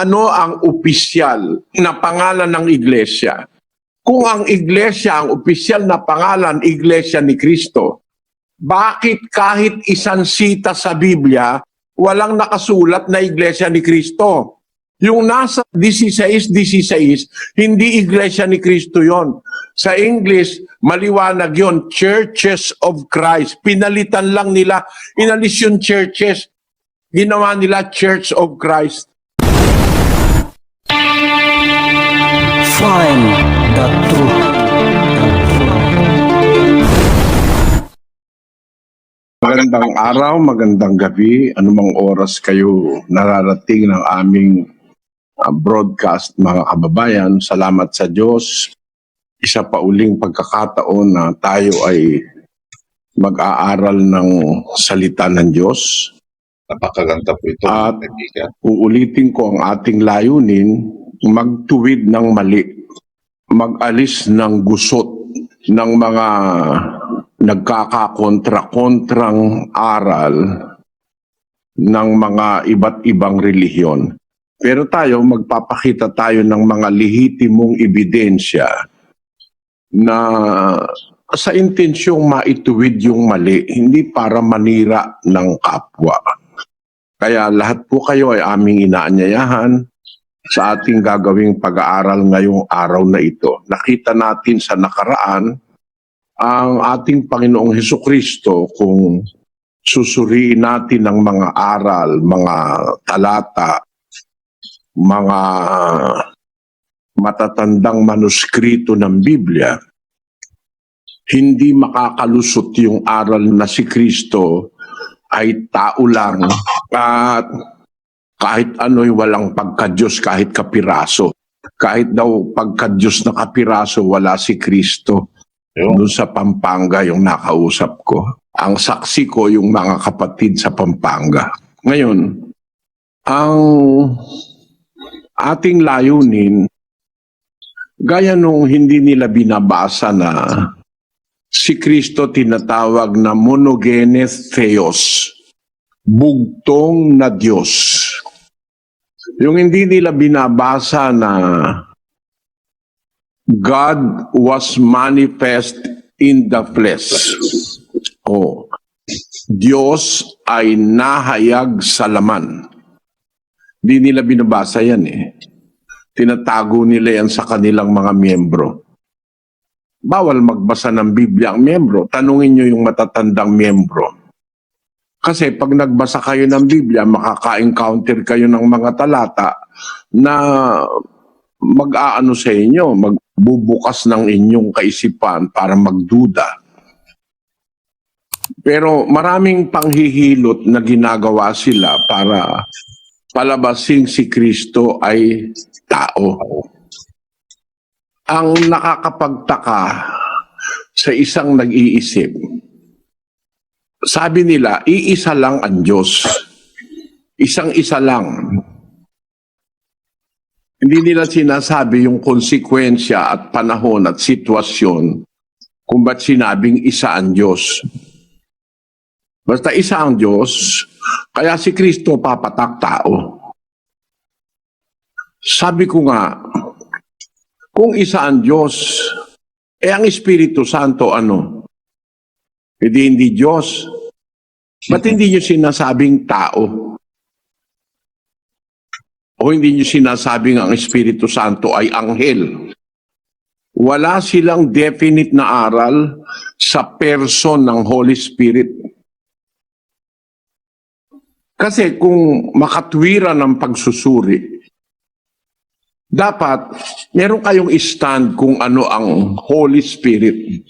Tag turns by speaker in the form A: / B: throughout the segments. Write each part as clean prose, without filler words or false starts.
A: ano ang opisyal na pangalan ng iglesia? Kung ang iglesia, ang opisyal na pangalan, Iglesia ni Cristo, bakit kahit isang sita sa Biblia, walang nakasulat na Iglesia ni Cristo? Yung nasa 16:16, hindi Iglesia ni Cristo yon. Sa English, maliwanag yon, Churches of Christ. Pinalitan lang nila, inalis yung churches, ginawa nila Church of Christ.
B: Find the truth.
A: Magandang araw, magandang gabi, anumang oras kayo nararating ng aming broadcast, mga kababayan. Salamat sa Diyos. Isa pa uling pagkakataon na tayo ay mag-aaral ng salita ng Diyos.
C: Napakaganda po ito.
A: At
C: kaibigan.
A: uulitin ko ang ating layunin, magtuwid ng mali, mag-alis ng gusot ng mga nagkakakontra-kontrang aral ng mga iba't ibang relihiyon. Pero tayo, magpapakita tayo ng mga lehitimong ebidensya na sa intensyong maituwid yung mali, hindi para manira ng kapwa. Kaya lahat po kayo ay aming inaanyayahan sa ating gagawing pag-aaral ngayong araw na ito. Nakita natin sa nakaraan ang ating Panginoong Hesukristo kung susuriin natin ang mga aral, mga talata, mga matatandang manuskrito ng Biblia, hindi makakalusot yung aral na si Kristo ay tao lang at kahit ano'y walang pagka-Diyos, kahit kapiraso. Kahit daw pagka-Diyos na kapiraso, wala si Kristo. Doon sa Pampanga yung nakausap ko. Ang saksi ko yung mga kapatid sa Pampanga. Ngayon, ang ating layunin, gaya nung hindi nila binabasa na si Kristo tinatawag na monogenes theos, bugtong na Diyos. Yung hindi nila binabasa na God was manifest in the flesh. O Diyos ay nahayag sa laman. Hindi nila binabasa yan eh. Tinatago nila yan sa kanilang mga miyembro. Bawal magbasa ng Biblia ang miyembro. Tanungin nyo yung matatandang miyembro. Kasi pag nagbasa kayo ng Biblia, makaka-encounter kayo ng mga talata na mag-aano sa inyo, magbubukas ng inyong kaisipan para magduda. Pero maraming panghihilot na ginagawa sila para palabasing si Kristo ay tao. Ang nakakapagtaka sa isang nag-iisip, sabi nila, iisa lang ang Diyos. Isang-isa lang. Hindi nila sinasabi yung konsekwensya at panahon at sitwasyon kung ba't sinabing isa ang Diyos. Basta isa ang Diyos, kaya si Kristo papatak tao. Sabi ko nga, kung isa ang Diyos, ang Espiritu Santo ano? Hindi Diyos. Ba't hindi nyo sinasabing tao? O hindi nyo sinasabing ang Espiritu Santo ay anghel? Wala silang definite na aral sa person ng Holy Spirit. Kasi kung makatwiran ng pagsusuri, dapat meron kayong stand kung ano ang Holy Spirit.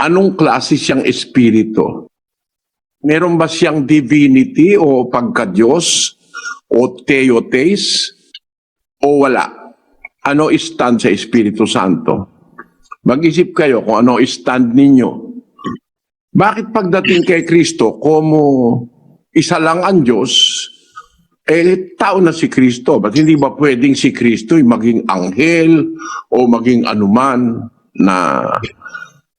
A: Anong klase siyang espiritu? Meron ba siyang divinity o pagka-Diyos o theotes o wala? Ano stand sa Espiritu Santo? Mag-isip kayo kung ano stand ninyo. Bakit pagdating kay Kristo, como isa lang ang Diyos, tao na si Kristo? Ba't hindi ba pwedeng si Kristo maging anghel o maging anuman na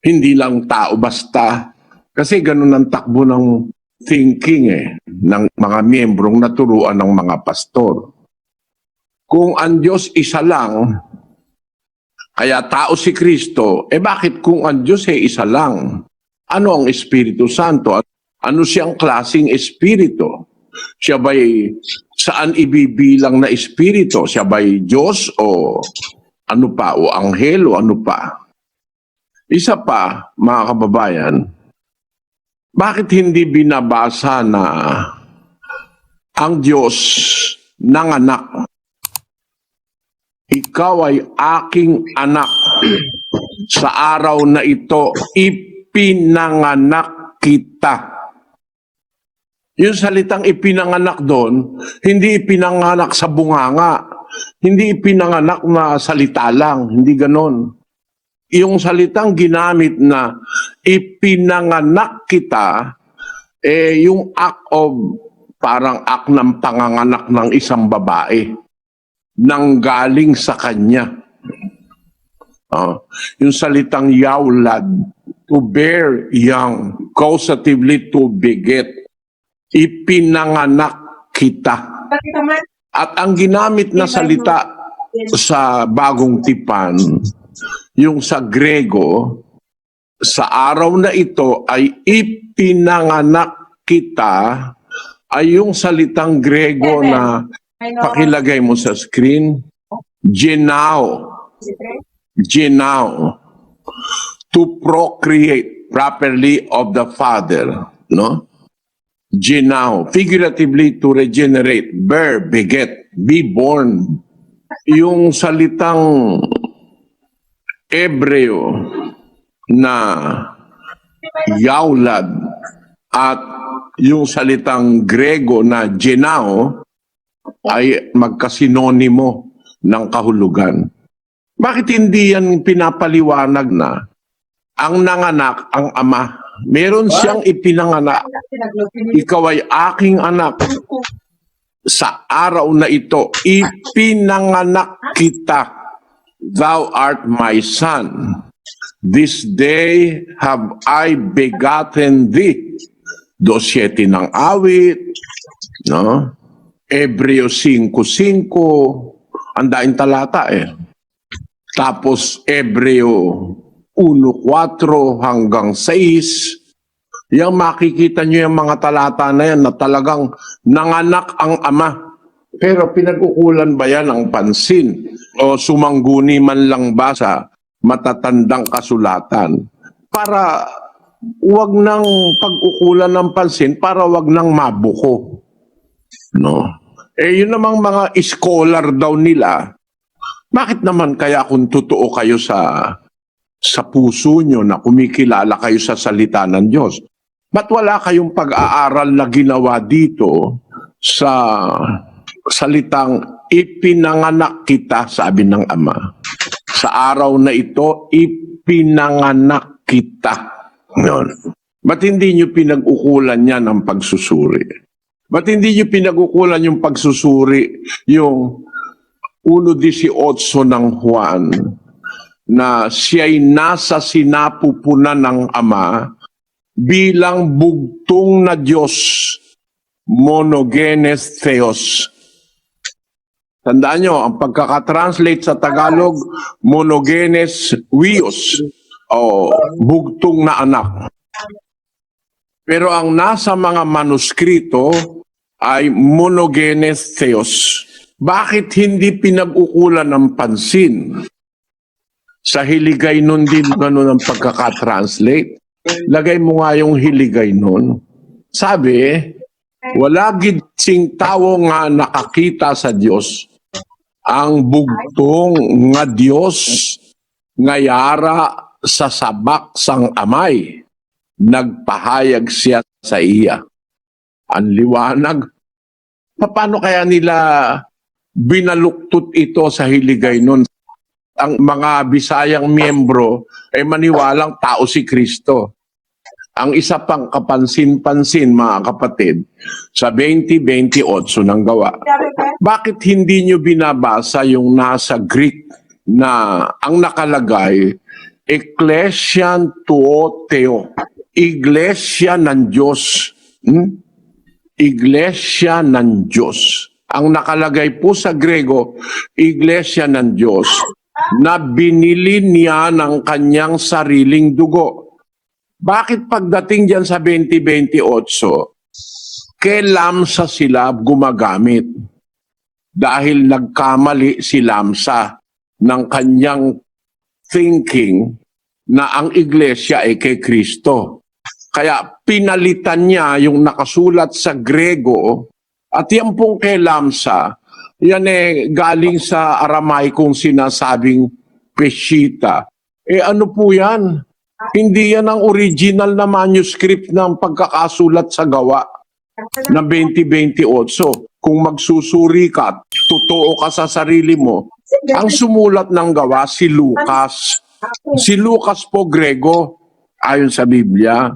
A: hindi lang tao basta? Kasi ganun ang takbo ng thinking ng mga miyembrong naturuan ng mga pastor. kung ang Diyos isa lang, kaya tao si Kristo, bakit kung ang Diyos ay isa lang? Ano ang Espiritu Santo? Ano siyang klaseng Espiritu? Siya ba'y saan ibibilang na Espiritu? Siya ba'y Diyos o ano pa? O anghel o ano pa? Isa pa, mga kababayan, bakit hindi binabasa na ang Diyos nanganak? Ikaw ay aking anak. Sa araw na ito, ipinanganak kita. Yung salitang ipinanganak doon, hindi ipinanganak sa bunganga. Hindi ipinanganak na salita lang. Hindi ganon. Yung salitang ginamit na ipinanganak kita, yung act of, parang act ng panganganak ng isang babae nanggaling sa kanya. Yung salitang yaulad, to bear young, causatively to beget, ipinanganak kita. At ang ginamit na salita sa Bagong Tipan, yung sa Grego, sa araw na ito ay ipinanganak kita, ay yung salitang Grego na pakilagay mo sa screen, genao. Genao. To procreate properly of the Father. No? Genao. Figuratively, to regenerate, bear, beget, be born. Yung salitang Hebreo na yaulad at yung salitang Grego na genao ay magkasinonimo ng kahulugan. Bakit hindi yan pinapaliwanag na ang nanganak ang ama? Meron siyang ipinanganak. Ikaw ay aking anak. Sa araw na ito, ipinanganak kita. Thou art my son. This day have I begotten thee. 2:7 ng awit, no? Hebreo 5:5, ang daing talata Tapos Hebreo 1:4 hanggang 6. Yang makikita nyo yung mga talata na yan na talagang nanganak ang ama. Pero pinag-ukulan ba yan ang pansin? O sumangguni man lang ba sa matatandang kasulatan? Para wag nang pag-ukulan ng pansin, para wag nang mabuko. No? Yun namang mga scholar daw nila, bakit naman kaya kung totoo kayo sa puso nyo na kumikilala kayo sa salita ng Diyos, ba't wala kayong pag-aaral na ginawa dito sa salitang ipinanganak kita, sabi ng Ama. Sa araw na ito, ipinanganak kita. Yun. Ba't hindi nyo pinag-ukulan yan ang pagsusuri? Ba't hindi nyo pinag-ukulan yung pagsusuri, yung 1:18 ng Juan, na siya'y nasa sinapupunan ng Ama bilang bugtong na Diyos, monogenes Theos. Tandaan nyo, ang pagkakatranslate sa Tagalog, monogenes Huios, o bugtong na anak. Pero ang nasa mga manuskrito ay monogenes Theos. Bakit hindi pinag-ukulan ng pansin? Sa hiligay nun din ganun ang pagkakatranslate. Lagay mo nga yung hiligay nun. Sabi, wala gid sing tawo nga nakakita sa Dios. Ang bugtong nga Dios nga yara sa sabak sang amay. Nagpahayag siya sa iya. Ang liwanag. Paano kaya nila binaluktot ito sa hiligay nun? Ang mga Bisayang miyembro ay maniwalang tao si Kristo. Ang isa pang kapansin-pansin, mga kapatid, sa 20:28 ng Gawa. Bakit hindi nyo binabasa yung nasa Greek na ang nakalagay, Ecclesian Tuoteo, Iglesia ng Diyos. Iglesia ng Diyos. Ang nakalagay po sa Grego, Iglesia ng Diyos, na binili niya ng kanyang sariling dugo. Bakit pagdating dyan sa 2028, kay Lamsa sila gumagamit? Dahil nagkamali si Lamsa ng kanyang thinking na ang iglesia ay kay Kristo. Kaya pinalitan niya yung nakasulat sa Grego at yan pong kay Lamsa, yan galing sa Aramaikong sinasabing Peshitta. Ano po yan? Hindi yan ang original na manuscript ng pagkakasulat sa gawa na 2028. Kung magsusuri ka, totoo ka sa sarili mo, ang sumulat ng gawa si Lucas. Si Lucas po Grego, ayon sa Biblia.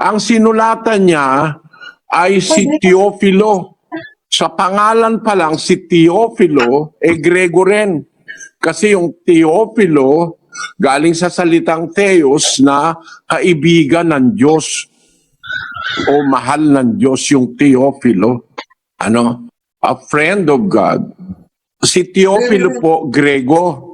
A: Ang sinulatan niya ay si Teofilo. Sa pangalan pa lang, si Teofilo, Grego rin. Kasi yung Teofilo, galing sa salitang Theos na kaibigan ng Diyos o mahal ng Diyos yung Teofilo. A friend of God. Si Teofilo po, Grego.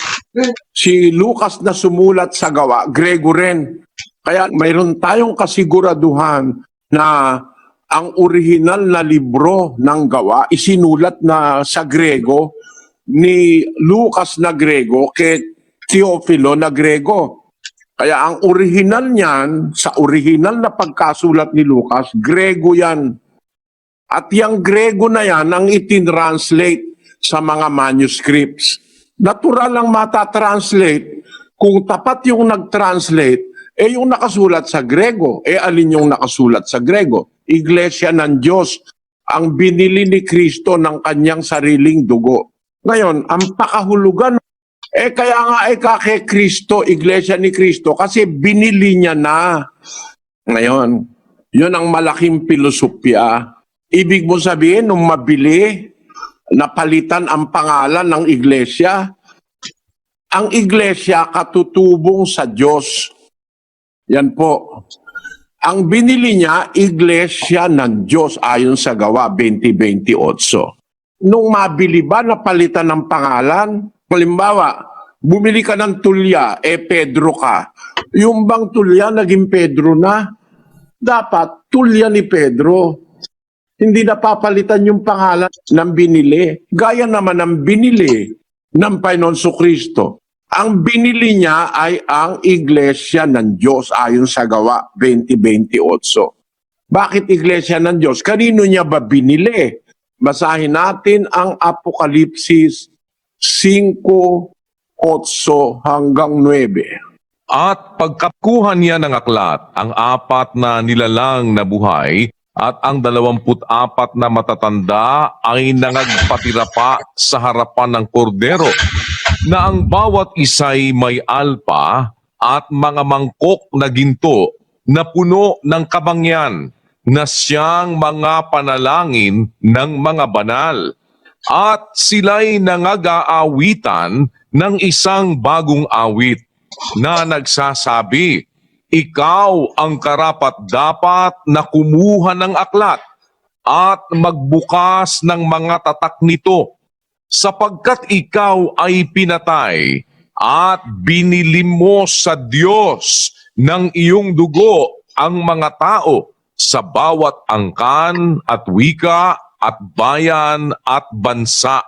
A: Si Lucas na sumulat sa gawa, Grego rin. Kaya mayroon tayong kasiguraduhan na ang orihinal na libro ng gawa isinulat na sa Grego ni Lucas na Grego kay Teofilo na Grego. Kaya ang orihinal niyan, sa orihinal na pagkasulat ni Lucas, Grego yan. At yung Grego na yan ang itinranslate sa mga manuscripts. Natural lang matatranslate kung tapat yung nag-translate, yung nakasulat sa Grego. Alin yung nakasulat sa Grego? Iglesia ng Diyos, ang binili ni Kristo ng kanyang sariling dugo. Ngayon, ang pakahulugan, kaya nga kay Kristo, Iglesia ni Kristo, kasi binili niya na. Ngayon, yun ang malaking pilosopya. Ibig mo sabihin, nung mabili, napalitan ang pangalan ng iglesia. Ang iglesia katutubong sa Diyos. Yan po. Ang binili niya, iglesia ng Diyos ayon sa gawa 2028. Nung mabili ba, napalitan ng pangalan? Halimbawa, bumili ka ng tulya, Pedro ka. Yung bang tulya naging Pedro na? Dapat tulya ni Pedro. Hindi napapalitan yung pangalan ng binili. Gaya naman ng binili ng Panginoon Kristo. Ang binili niya ay ang Iglesia ng Diyos ayon sa gawa 2028. Bakit Iglesia ng Diyos? Kanino niya ba binili? Basahin natin ang Apokalipsis 5:8 hanggang 9.
B: At pagkakuha niya ng aklat, ang 4 na nilalang na buhay, at ang 24 na matatanda ay nangagpatira pa sa harapan ng kordero, na ang bawat isa'y may alpa at mga mangkok na ginto na puno ng kabangyan, na siyang mga panalangin ng mga banal. At sila'y nangag-aawitan ng isang bagong awit na nagsasabi, Ikaw ang karapat-dapat na kumuha ng aklat at magbukas ng mga tatak nito, sapagkat ikaw ay pinatay at binili mo sa Diyos ng iyong dugo ang mga tao sa bawat angkan at wika at bayan at bansa.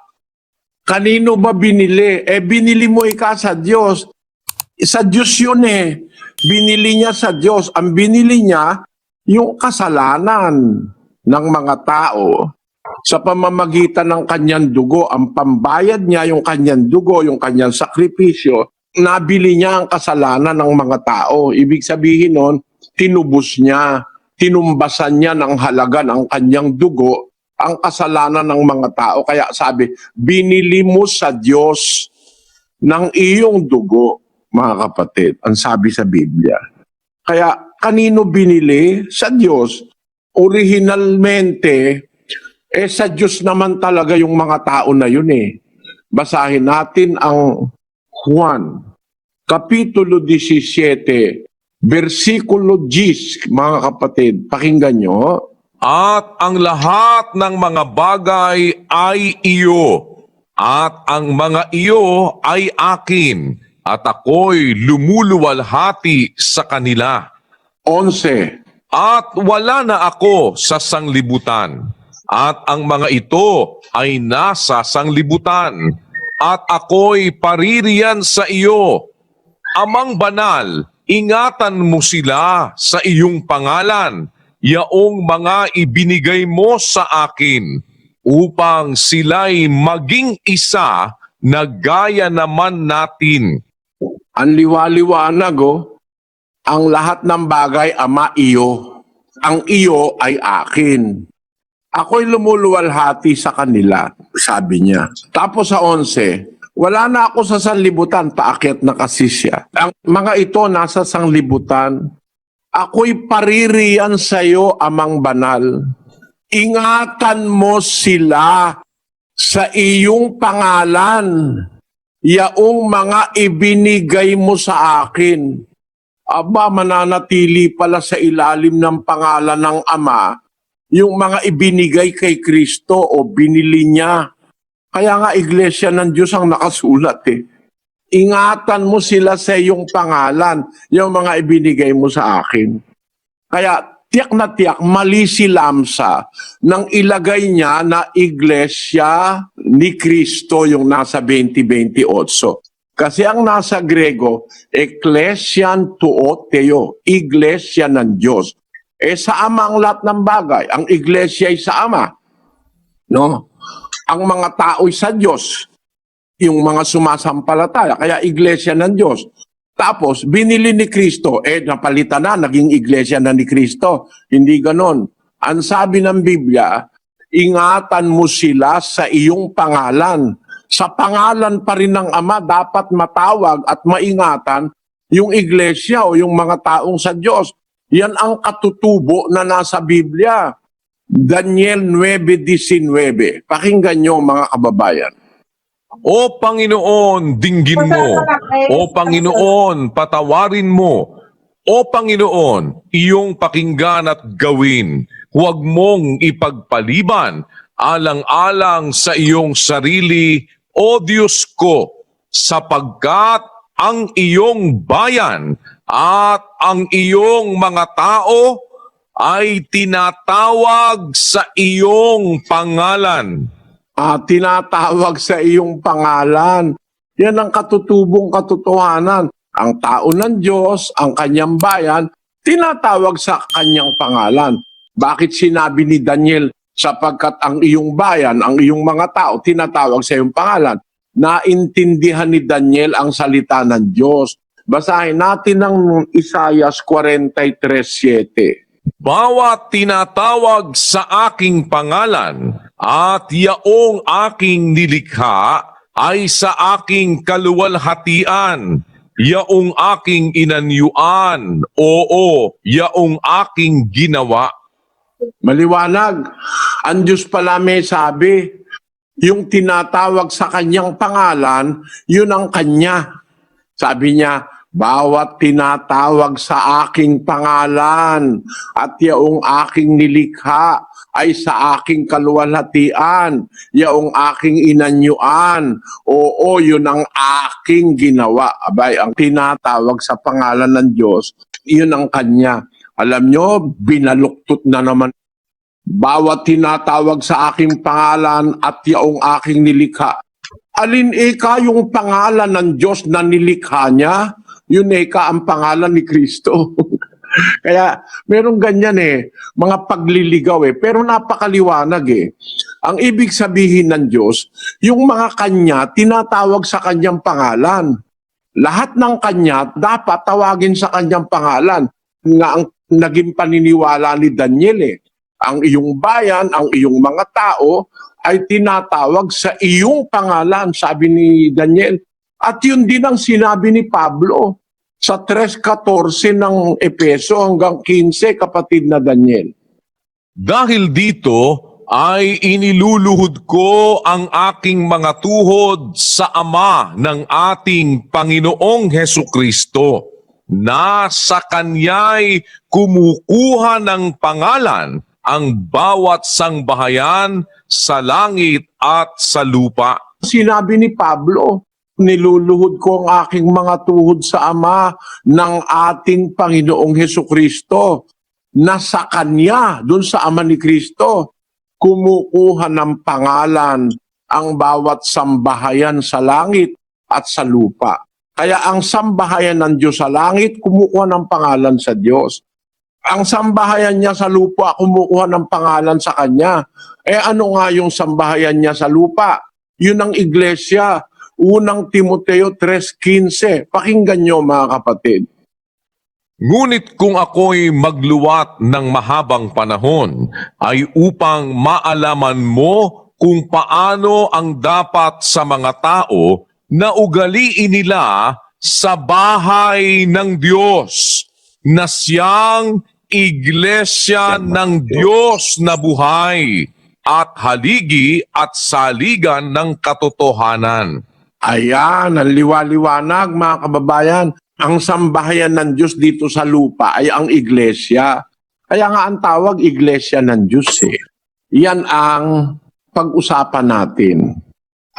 A: Kanino ba binili? Binili mo sa Diyos. Sa Diyos yun Binili niya sa Diyos. Ang binili niya, yung kasalanan ng mga tao sa pamamagitan ng kanyang dugo. Ang pambayad niya, yung kanyang dugo, yung kanyang sakripisyo, nabili niya ang kasalanan ng mga tao. Ibig sabihin nun, tinubos niya, tinumbasan niya ng halaga ng kanyang dugo ang kasalanan ng mga tao. Kaya sabi, binili mo sa Diyos ng iyong dugo. Mga kapatid, ang sabi sa Biblia. Kaya kanino binili? Sa Diyos. Originalmente, sa Diyos naman talaga yung mga tao na yun Basahin natin ang Juan, Kapitulo 17, versikulo 10, mga kapatid. Pakinggan nyo.
B: At ang lahat ng mga bagay ay iyo, at ang mga iyo ay akin, at ako'y lumuluwalhati sa kanila.
A: 11.
B: At wala na ako sa sanglibutan, at ang mga ito ay nasa sanglibutan, at ako'y paririyan sa iyo. Amang banal, ingatan mo sila sa iyong pangalan, yaong mga ibinigay mo sa akin, upang sila'y maging isa na gaya naman natin.
A: Ang liwaliwanag, ang lahat ng bagay, Ama, iyo. Ang iyo ay akin. Ako'y lumuluwalhati sa kanila, sabi niya. Tapos sa 11, wala na ako sa sanlibutan, paakyat na kasi siya. Ang mga ito nasa sanlibutan, ako'y paririyan sa iyo, Amang banal. Ingatan mo sila sa iyong pangalan, yaong mga ibinigay mo sa akin. Aba, mananatili pala sa ilalim ng pangalan ng Ama, yung mga ibinigay kay Kristo o binili niya. Kaya nga iglesia ng Diyos ang nakasulat eh. Ingatan mo sila sa iyong pangalan, yung mga ibinigay mo sa akin. Kaya tiyak na tiyak, mali si Lamsa nang ilagay niya na iglesia ni Kristo yung nasa 20-28. Kasi ang nasa Grego, Ecclesian tuo Theo, iglesia ng Diyos. Sa Ama ang lahat ng bagay. Ang iglesia ay sa Ama. No? Ang mga tao'y sa Diyos. Yung mga sumasampalataya. Kaya iglesia ng Diyos. Tapos, binili ni Kristo. Napalitan na, naging iglesia na ni Kristo. Hindi ganon. Ang sabi ng Biblia, ingatan mo sila sa iyong pangalan. Sa pangalan pa rin ng Ama, dapat matawag at maingatan yung iglesia o yung mga taong sa Diyos. Yan ang katutubo na nasa Biblia. Daniel 9:19. Pakinggan nyo mga kababayan.
B: O Panginoon, dinggin mo. O Panginoon, patawarin mo. O Panginoon, iyong pakinggan at gawin. Huwag mong ipagpaliban, alang-alang sa iyong sarili, O Diyos ko, sapagkat ang iyong bayan at ang iyong mga tao ay tinatawag sa iyong pangalan.
A: Tinatawag sa iyong pangalan. Yan ang katutubong katotohanan. Ang tao ng Diyos, ang kanyang bayan, tinatawag sa kanyang pangalan. Bakit sinabi ni Daniel, sapagkat ang iyong bayan, ang iyong mga tao, tinatawag sa iyong pangalan? Naintindihan ni Daniel ang salita ng Diyos. Basahin natin ang Isaiah 43:7.
B: Bawat tinatawag sa aking pangalan at yaong aking nilikha ay sa aking kaluwalhatian, yaong aking inanyuan, oo, yaong aking ginawa.
A: Maliwanag. Ang Diyos pala may sabi, yung tinatawag sa kanyang pangalan, yun ang kanya. Sabi niya, bawat tinatawag sa aking pangalan at yaong aking nilikha ay sa aking kaluwalhatian, yaong aking inanyuan, oo, yun ang aking ginawa. Abay, ang tinatawag sa pangalan ng Diyos, yun ang kanya. Alam nyo, binaluktot na naman. Bawat tinatawag sa aking pangalan at yaong aking nilikha. Alin yung pangalan ng Diyos na nilikha niya? Yun ang pangalan ni Kristo. Kaya meron ganyan mga pagliligaw pero napakaliwanag Ang ibig sabihin ng Diyos, yung mga kanya, tinatawag sa kanyang pangalan. Lahat ng kanya, dapat tawagin sa kanyang pangalan. Nga ang naging paniniwala ni Daniel Ang iyong bayan, ang iyong mga tao ay tinatawag sa iyong pangalan, sabi ni Daniel. At yun din ang sinabi ni Pablo sa 3:14 ng Epeso hanggang 15, kapatid na Daniel.
B: Dahil dito ay iniluluhod ko ang aking mga tuhod sa Ama ng ating Panginoong Hesukristo, na sa Kanya'y kumukuha ng pangalan ang bawat sangbahayan sa langit at sa lupa.
A: Sinabi ni Pablo, niluluhod ko ang aking mga tuhod sa Ama ng ating Panginoong Hesukristo, na sa Kanya, dun sa Ama ni Kristo, kumukuha ng pangalan ang bawat sambahayan sa langit at sa lupa. Kaya ang sambahayan ng Diyos sa langit, kumukuha ng pangalan sa Diyos. Ang sambahayan niya sa lupa, kumukuha ng pangalan sa Kanya. Ano nga yung sambahayan niya sa lupa? Yun ang iglesia. Unang Timoteo 3:15. Pakinggan nyo mga kapatid.
B: Ngunit kung ako'y magluwat ng mahabang panahon, ay upang maalaman mo kung paano ang dapat sa mga tao na ugaliin nila sa bahay ng Diyos, na siyang iglesia ng Diyos na buhay at haligi at saligan ng katotohanan.
A: Ayan, ang liwaliwanag mga kababayan. Ang sambahayan ng Diyos dito sa lupa ay ang iglesia. Kaya nga ang tawag iglesia ng Diyos eh. Yan ang pag-usapan natin.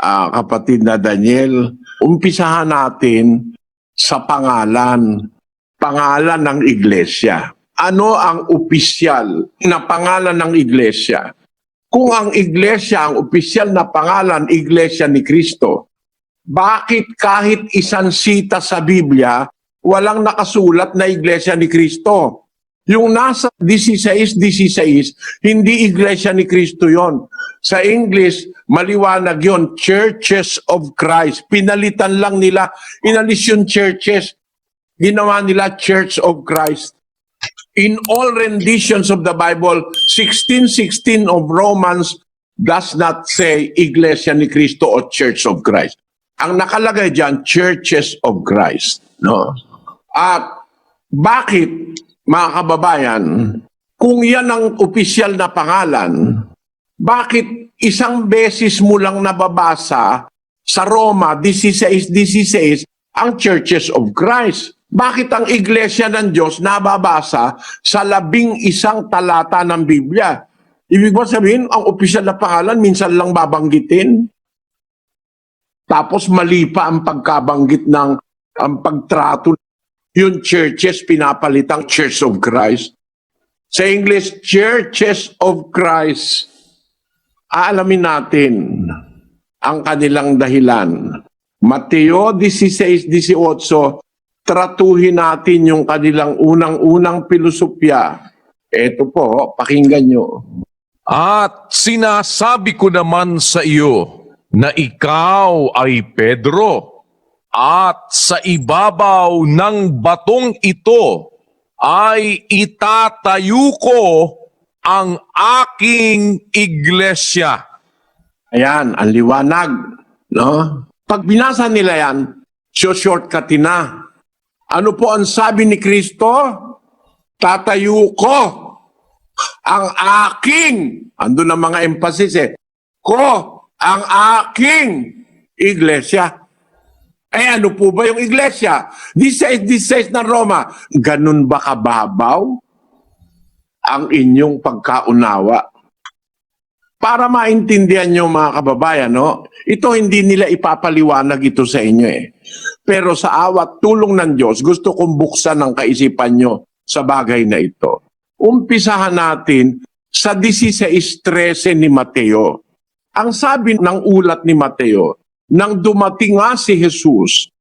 A: Kapatid na Daniel, umpisahan natin sa pangalan. Pangalan ng iglesia. Ano ang opisyal na pangalan ng iglesia? Kung ang iglesia, ang opisyal na pangalan, iglesia ni Kristo, bakit kahit isang sita sa Biblia, walang nakasulat na iglesia ni Kristo? Yung nasa 16:16, hindi iglesia ni Kristo yon. Sa English, maliwanag yon, Churches of Christ. Pinalitan lang nila, inalis yung churches, ginawa nila Church of Christ. In all renditions of the Bible, 16:16 of Romans does not say Iglesia ni Cristo o Church of Christ. Ang nakalagay dyan, Churches of Christ. No? At bakit, mga kababayan, kung yan ang opisyal na pangalan, bakit isang beses mo lang nababasa sa Roma 16:16 ang Churches of Christ? Bakit ang iglesia ng Diyos nababasa sa 11 talata ng Biblia? Ibig ba sabihin, ang opisyal na pangalan minsan lang babanggitin? Tapos mali pa ang pagkabanggit ng ang pagtrato. Yung churches, pinapalitang Church of Christ. Sa English, Churches of Christ. Aalamin natin ang kanilang dahilan. Mateo 16:18, tratuhin natin yung kanilang unang-unang filosofya. Ito po, pakinggan nyo.
B: At sinasabi ko naman sa iyo na ikaw ay Pedro, at sa ibabaw ng batong ito ay itatayo ko ang aking iglesia.
A: Ayan, ang liwanag. No? Pag binasa nila yan, shortcutin na. Ano po ang sabi ni Kristo? Tatayo ko ang aking, ando na mga emphasis ang aking iglesia. Ano po ba yung iglesia? This says na Roma. Ganun ba kababaw ang inyong pagkaunawa? Para maintindihan nyo mga kababayan, no? Ito hindi nila ipapaliwanag ito sa inyo eh. Pero sa awat tulong ng Diyos, gusto kong buksan ang kaisipan nyo sa bagay na ito. Umpisahan natin sa 16:13 ni Mateo. Ang sabi ng ulat ni Mateo, nang dumating nga si Jesus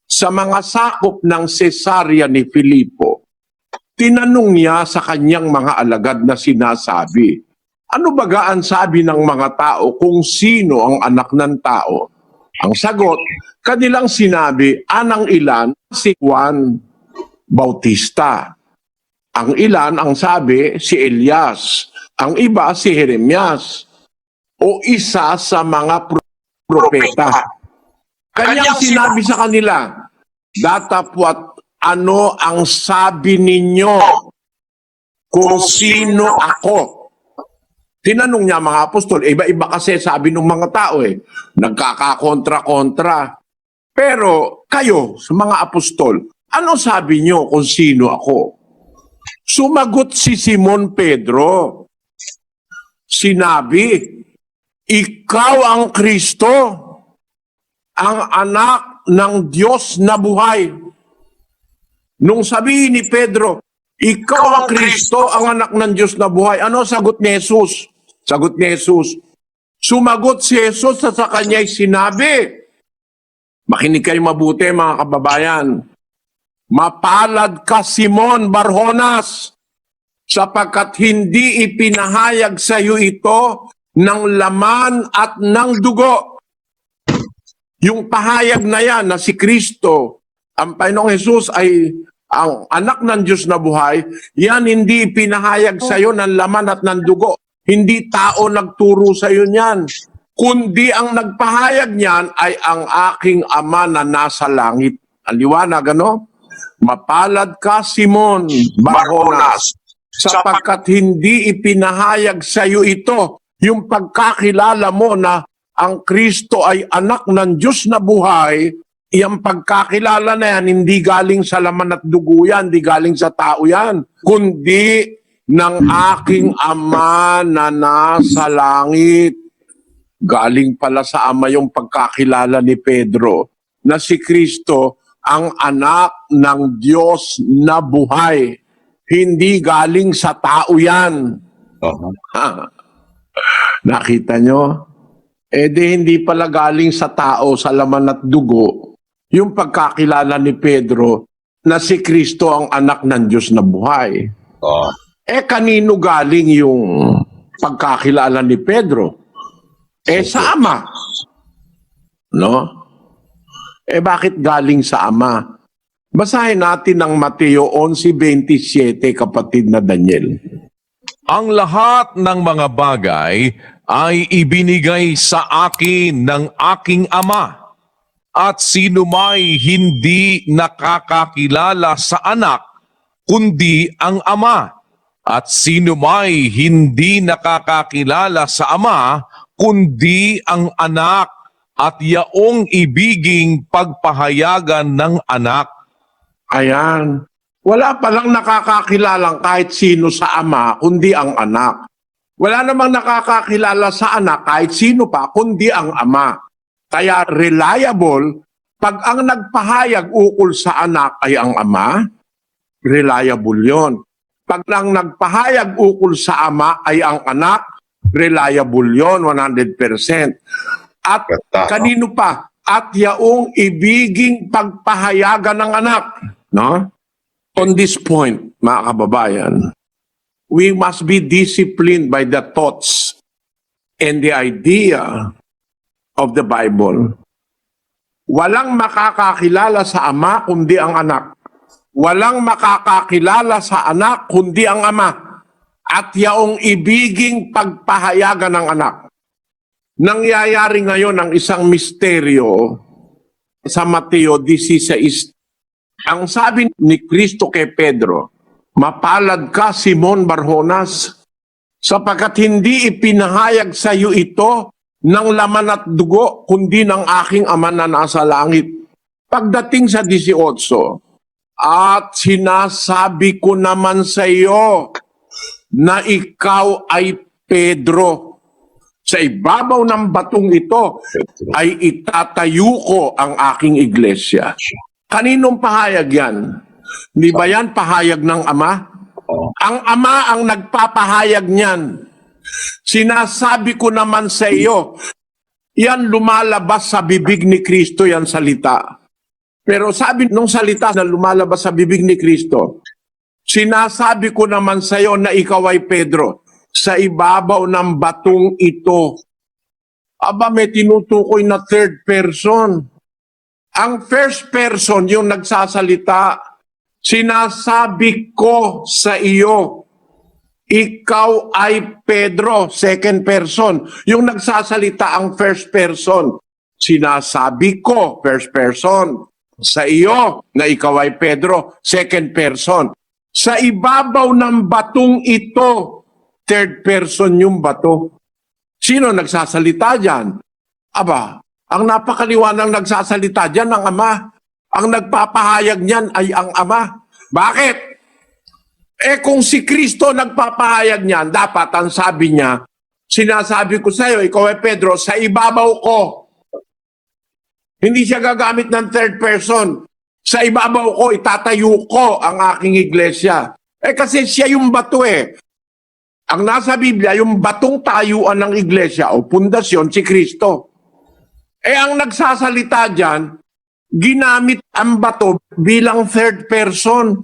A: sa mga sakop ng Cesarea ni Filipo, tinanong niya sa kanyang mga alagad na sinasabi, ano baga ang sabi ng mga tao kung sino ang anak ng tao? Ang sagot, kanilang sinabi, anang ilan si Juan Bautista. Ang ilan ang sabi si Elias, ang iba si Jeremias, o isa sa mga propeta. Kanyang sinabi sa kanila, datapwat ano ang sabi ninyo kung sino ako? Tinanong niya mga apostol, iba-iba kasi sabi ng mga tao nagkakakontra-kontra. Pero kayo, sa mga apostol, ano sabi niyo kung sino ako? Sumagot si Simon Pedro, sinabi, ikaw ang Kristo, ang anak ng Diyos na buhay. Nung sabihin ni Pedro, ikaw ang Kristo, ang anak ng Diyos na buhay. Ano sagot ni Jesus? Sagot ni Jesus, sumagot si Jesus at sa kanya'y sinabi, makinig kayo mabuti mga kababayan, mapalad ka Simon Barjonas, sapagkat hindi ipinahayag sa iyo ito ng laman at ng dugo. Yung pahayag na yan na si Kristo, ang Panginoong Jesus ay ang anak ng Diyos na buhay, yan hindi ipinahayag sa iyo ng laman at ng dugo. Hindi tao nagturo sa iyo niyan. Kundi ang nagpahayag niyan ay ang aking Ama na nasa langit. Ang liwanag, ano? Mapalad ka, Simon Barjonas, sapagkat hindi ipinahayag sa iyo ito, yung pagkakilala mo na ang Kristo ay anak ng Diyos na buhay, yung pagkakilala na yan, hindi galing sa laman at dugo yan, hindi galing sa tao yan, kundi ng aking Ama na nasa langit. Galing pala sa Ama yung pagkakilala ni Pedro na si Kristo ang anak ng Diyos na buhay. Hindi galing sa tao yan. Nakita nyo? Hindi pala galing sa tao, sa laman at dugo, yung pagkakilala ni Pedro na si Kristo ang anak ng Diyos na buhay. Kanino galing yung pagkakilala ni Pedro? Sa Ama. No? Bakit galing sa Ama? Basahin natin ang Mateo 11:27, kapatid na Daniel.
B: Ang lahat ng mga bagay ay ibinigay sa akin ng aking Ama, at sino may hindi nakakakilala sa anak, kundi ang Ama, at sino may hindi nakakakilala sa Ama, kundi ang anak, at yaong ibiging pagpahayagan ng anak.
A: Ayan. Wala palang nakakakilalang kahit sino sa Ama, kundi ang anak. Wala namang nakakakilala sa anak kahit sino pa, kundi ang Ama. Kaya reliable, pag ang nagpahayag ukol sa anak ay ang Ama, reliable yon. Pag ang nagpahayag ukol sa Ama ay ang anak, reliable yon, 100%. At kanino pa? At yaong ibiging pagpahayagan ng anak. No? On this point, mga kababayan, we must be disciplined by the thoughts and the idea of the Bible. Walang makakakilala sa Ama kundi ang anak. Walang makakakilala sa anak kundi ang Ama. At yaong ibiging pagpahayagan ng anak. Nangyayari ngayon ang isang misteryo sa Mateo 16. Ang sabi ni Kristo kay Pedro, mapalad ka Simon Barjonas, sapagkat hindi ipinahayag sa iyo ito ng laman at dugo, kundi ng aking Ama na nasa langit. Pagdating sa 18, at sinasabi ko naman sa iyo na ikaw ay Pedro. Sa ibabaw ng batong ito ay itatayo ko ang aking iglesia. Kaninong pahayag yan? Di ba yan pahayag ng Ama? Ang Ama ang nagpapahayag niyan. Sinasabi ko naman sa iyo, yan lumalabas sa bibig ni Kristo, yan salita. Pero sabi nung salita na lumalabas sa bibig ni Kristo, sinasabi ko naman sa iyo na ikaw ay Pedro, sa ibabaw ng batong ito. Aba, may tinutukoy na third person. Ang first person, yung nagsasalita, sinasabi ko sa iyo, ikaw ay Pedro, second person. Yung nagsasalita ang first person, sinasabi ko, first person, sa iyo na ikaw ay Pedro, second person. Sa ibabaw ng batong ito, third person yung bato. Sino nagsasalita dyan? Aba, ang napakaliwanag nagsasalita dyan ang Ama. Ang nagpapahayag niyan ay ang Ama. Bakit? Kung si Kristo nagpapahayag niyan, dapat ang sabi niya, Sinasabi ko sa iyo, ikaw ay Pedro, sa ibabaw ko. Hindi siya gagamit ng third person. Sa ibabaw ko, itatayo ko ang aking iglesia. Kasi siya yung bato eh. Ang nasa Biblia, yung batong tayuan ng iglesia o pundasyon, si Kristo. Ang nagsasalita dyan, ginamit ang bato bilang third person.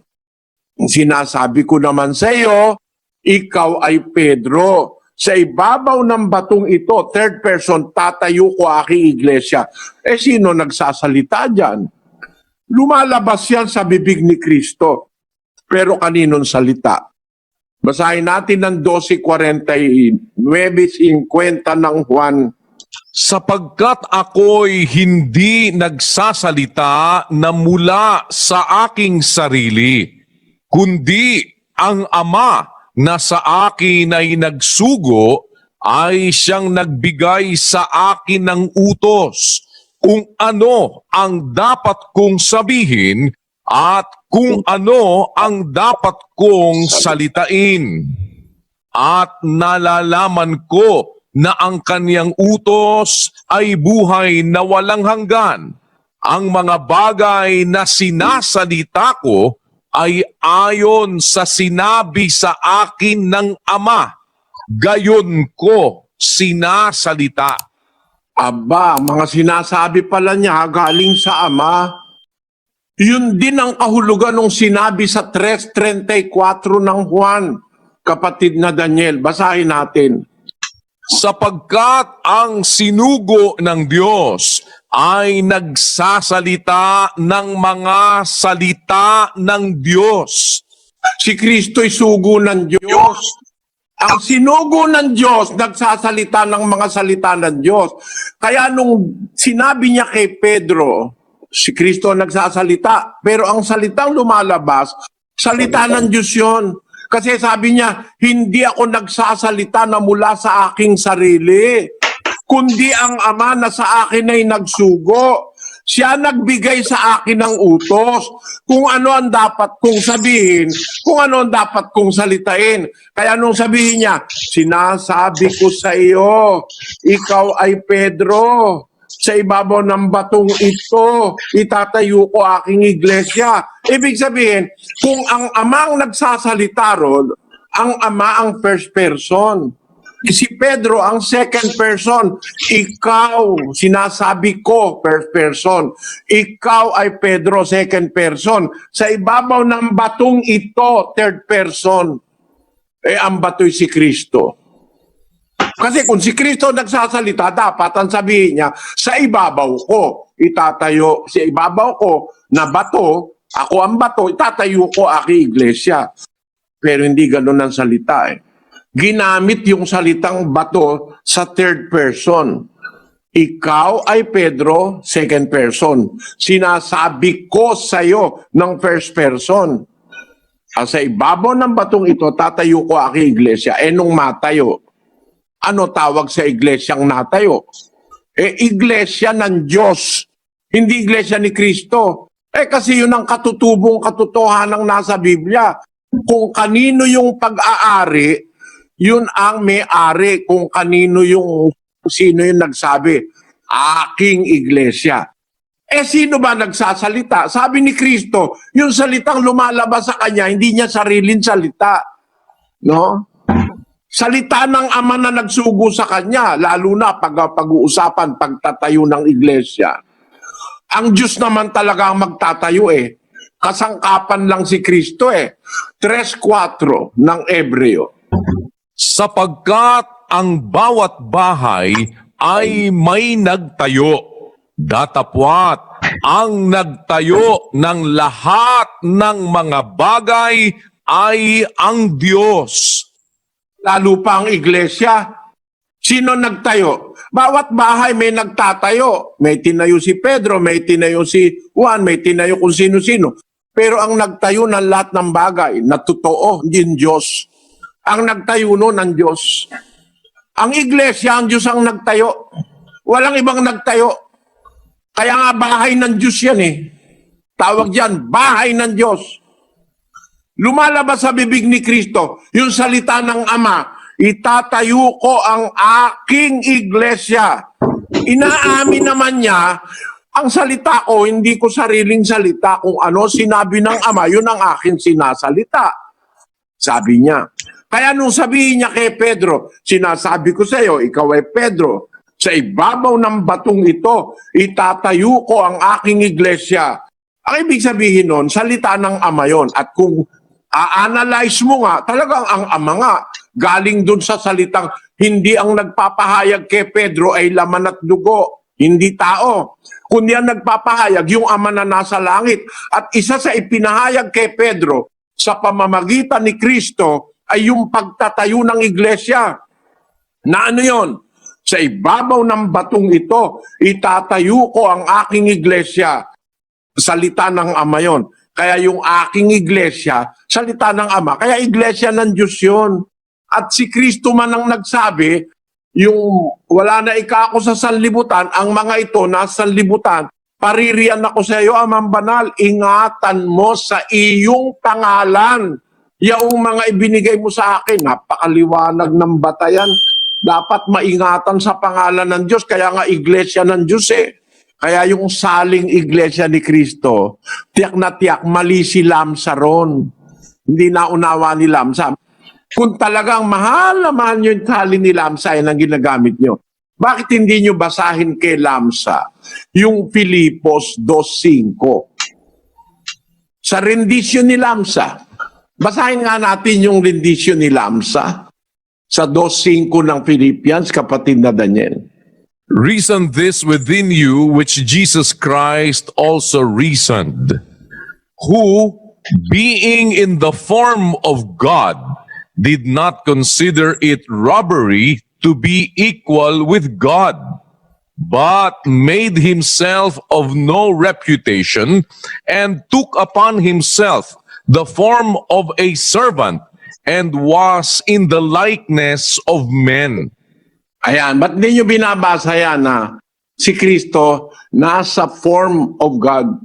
A: Sinasabi ko naman sa iyo, ikaw ay Pedro. Sa ibabaw ng batong ito, third person, tatayo ko aking iglesia. Sino nagsasalita dyan? Lumalabas yan sa bibig ni Kristo. Pero kaninong salita? Basahin natin ng 12:49-50 ng Juan.
B: Sapagkat ako'y hindi nagsasalita na mula sa aking sarili, kundi ang Ama na sa akin ay nagsugo ay siyang nagbigay sa akin ng utos kung ano ang dapat kong sabihin at kung ano ang dapat kong salitain. At nalalaman ko na ang kaniyang utos ay buhay na walang hanggan. Ang mga bagay na sinasalita ko ay ayon sa sinabi sa akin ng Ama. Gayon ko sinasalita.
A: Aba, mga sinasabi pala niya galing sa Ama. Yun din ang kahulugan ng sinabi sa 3:34 ng Juan. Kapatid na Daniel, basahin natin.
B: Sapagkat ang sinugo ng Diyos ay nagsasalita ng mga salita ng Diyos.
A: Si Kristo'y sugo ng Diyos. Ang sinugo ng Diyos, nagsasalita ng mga salita ng Diyos. Kaya nung sinabi niya kay Pedro, si Kristo nagsasalita, pero ang salitang lumalabas, salita ng Diyos yun. Kasi sabi niya, hindi ako nagsasalita na mula sa aking sarili, kundi ang Ama na sa akin ay nagsugo. Siya nagbigay sa akin ng utos kung ano ang dapat kong sabihin, kung ano ang dapat kong salitain. Kaya nung sabihin niya, sinasabi ko sa iyo, ikaw ay Pedro. Sa ibabaw ng batong ito, itatayo ko aking iglesia. Ibig sabihin, kung ang Ama ang nagsasalita ron, ang Ama ang first person. Si Pedro ang second person. Ikaw, sinasabi ko, first person. Ikaw ay Pedro, second person. Sa ibabaw ng batong ito, third person. Ang bato'y si Kristo. Kasi kung si Kristo nagsasalita, dapat ang sabihin niya, sa ibabaw ko, itatayo, sa ibabaw ko na bato, ako ang bato, itatayo ko aking iglesia. Pero hindi ganun ang salita eh. Ginamit yung salitang bato sa third person. Ikaw ay Pedro, second person. Sinasabi ko sa iyo ng first person. Sa ibabaw ng batong ito, tatayo ko aking iglesia. Nung matayo, ano tawag sa iglesyang natayo? Iglesia ng Diyos. Hindi iglesia ni Kristo. Kasi yun ang katutubong katotohanan ng nasa Biblia. Kung kanino yung pag-aari, yun ang may-ari. Kung kanino yung, sino yung nagsabi, aking iglesia. Sino ba nagsasalita? Sabi ni Kristo, yung salitang lumalabas sa kanya, hindi niya sariling salita. No? Salita ng Ama na nagsugo sa kanya, lalo na pag-uusapan, pagtatayo ng iglesia. Ang Diyos naman talaga ang magtatayo eh. Kasangkapan lang si Kristo eh. 3:4 ng Ebreo.
B: Sapagkat ang bawat bahay ay may nagtayo, datapwat ang nagtayo ng lahat ng mga bagay ay ang Diyos.
A: Lalo pa ang iglesia. Sino nagtayo? Bawat bahay may nagtatayo. May tinayo si Pedro, may tinayo si Juan, may tinayo kung sino-sino. Pero ang nagtayo ng lahat ng bagay na totoo, yung Diyos. Ang nagtayo nun ng Diyos. Ang iglesia, ang Diyos ang nagtayo. Walang ibang nagtayo. Kaya nga bahay ng Diyos yan eh. Tawag dyan, bahay ng Diyos. Lumalabas sa bibig ni Kristo, yung salita ng Ama, itatayo ko ang aking iglesia. Inaamin naman niya, ang salita ko, hindi ko sariling salita. Kung ano sinabi ng Ama, yun ang aking sinasalita. Sabi niya. Kaya nung sabihin niya kay Pedro, sinasabi ko sa iyo, ikaw ay Pedro, sa ibabaw ng batong ito, itatayo ko ang aking iglesia. Ang ibig sabihin nun, salita ng Ama yon. At kung a-analyze mo nga, talagang ang Ama nga, galing dun sa salitang, hindi ang nagpapahayag kay Pedro ay laman at dugo, hindi tao. Kundi ang nagpapahayag, yung Ama na nasa langit. At isa sa ipinahayag kay Pedro, sa pamamagitan ni Kristo, ay yung pagtatayo ng iglesia. Na ano yon? Sa ibabaw ng batong ito, itatayo ko ang aking iglesia. Salita ng Ama yon. Kaya yung aking iglesia, salita ng Ama. Kaya iglesia ng Diyos yun. At si Kristo man ang nagsabi, yung wala na ikako sa sanlibutan, ang mga ito nasa sanlibutan, paririyan ako sa iyo, Amang Banal, ingatan mo sa iyong pangalan. Yaong mga ibinigay mo sa akin, napakaliwanag ng batayan. Dapat maingatan sa pangalan ng Diyos, kaya nga iglesia ng Diyos eh. Kaya yung saling iglesia ni Kristo, tiyak na tiyak, mali si Lamsa ron. Hindi naunawa ni Lamsa. Kung talagang mahal na mahal nyo yung tali ni Lamsa, yan ang ginagamit nyo. Bakit hindi nyo basahin kay Lamsa yung Filipos 2.5? Sa rendisyon ni Lamsa, basahin nga natin yung rendisyon ni Lamsa sa 2.5 ng Philippians, kapatid na Daniel.
B: Reason this within you, which Jesus Christ also reasoned, who, being in the form of God, did not consider it robbery to be equal with God, but made himself of no reputation, and took upon himself the form of a servant, and was in the likeness of men.
A: Ayan, ba't hindi nyo binabasa yan na si Kristo nasa form of God?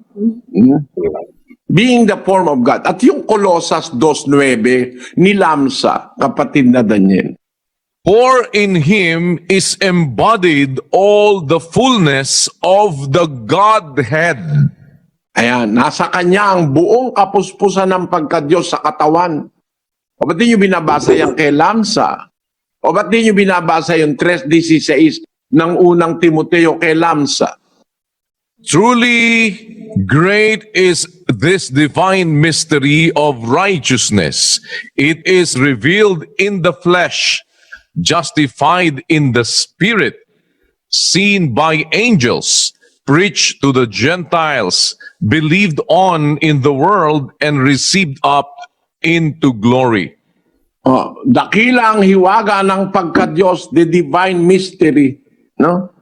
A: Being the form of God. At yung Colossus 2.9 ni Lamsa, kapatid na Daniel.
B: For in him is embodied all the fullness of the Godhead.
A: Ayan, nasa kanya ang buong kapuspusan ng pagka-Diyos sa katawan. O ba't di nyo binabasa yan kay Lamsa? O ba't di nyo binabasa yung 3.16 ng unang Timoteo kay Lamsa?
B: Truly great is this divine mystery of righteousness. It is revealed in the flesh, justified in the spirit, seen by angels, preached to the Gentiles, believed on in the world, and received up into glory.
A: Dakila ang hiwaga ng pagka-Diyos, the divine mystery. No?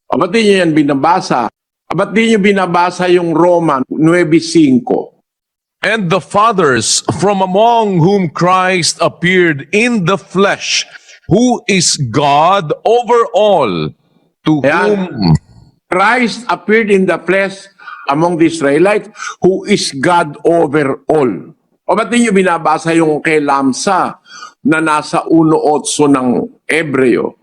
A: O ba't di nyo yan binabasa? O ba't di nyo binabasa yung Roman 9.5?
B: And the fathers from among whom Christ appeared in the flesh, who is God over all, to
A: Ayan.
B: whom
A: Christ appeared in the flesh among the Israelites, who is God over all. O ba't di nyo binabasa yung kay Lamsa na nasa 1.8 ng Ebreo?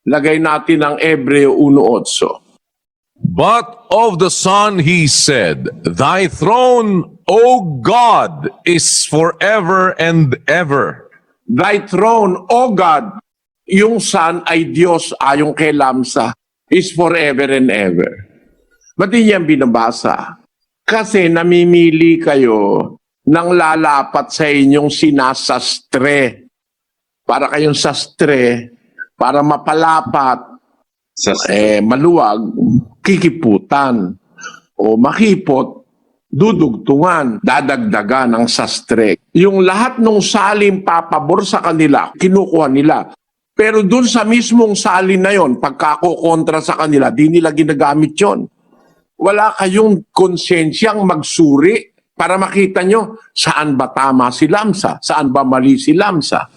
A: Lagay natin ang Ebreo 1.8.
B: But of the Son he said, Thy throne, O God, is forever and ever.
A: Thy throne, O God, yung Son ay Diyos ayong kay Lamsa, is forever and ever. Ba't di yan binabasa? Kasi namimili kayo ng lalapat sa inyong sinasastre. Para kayong sastre, para mapalapat, maluwag, kikiputan. O makipot, dudugtungan, dadagdagan ng sastre. Yung lahat ng salim papabor sa kanila, kinukuha nila. Pero dun sa mismong salin na yon, pagkakukontra sa kanila, di nila ginagamit yon. Wala kayong konsensyang magsuri para makita nyo saan ba tama si Lamsa, saan ba mali si Lamsa.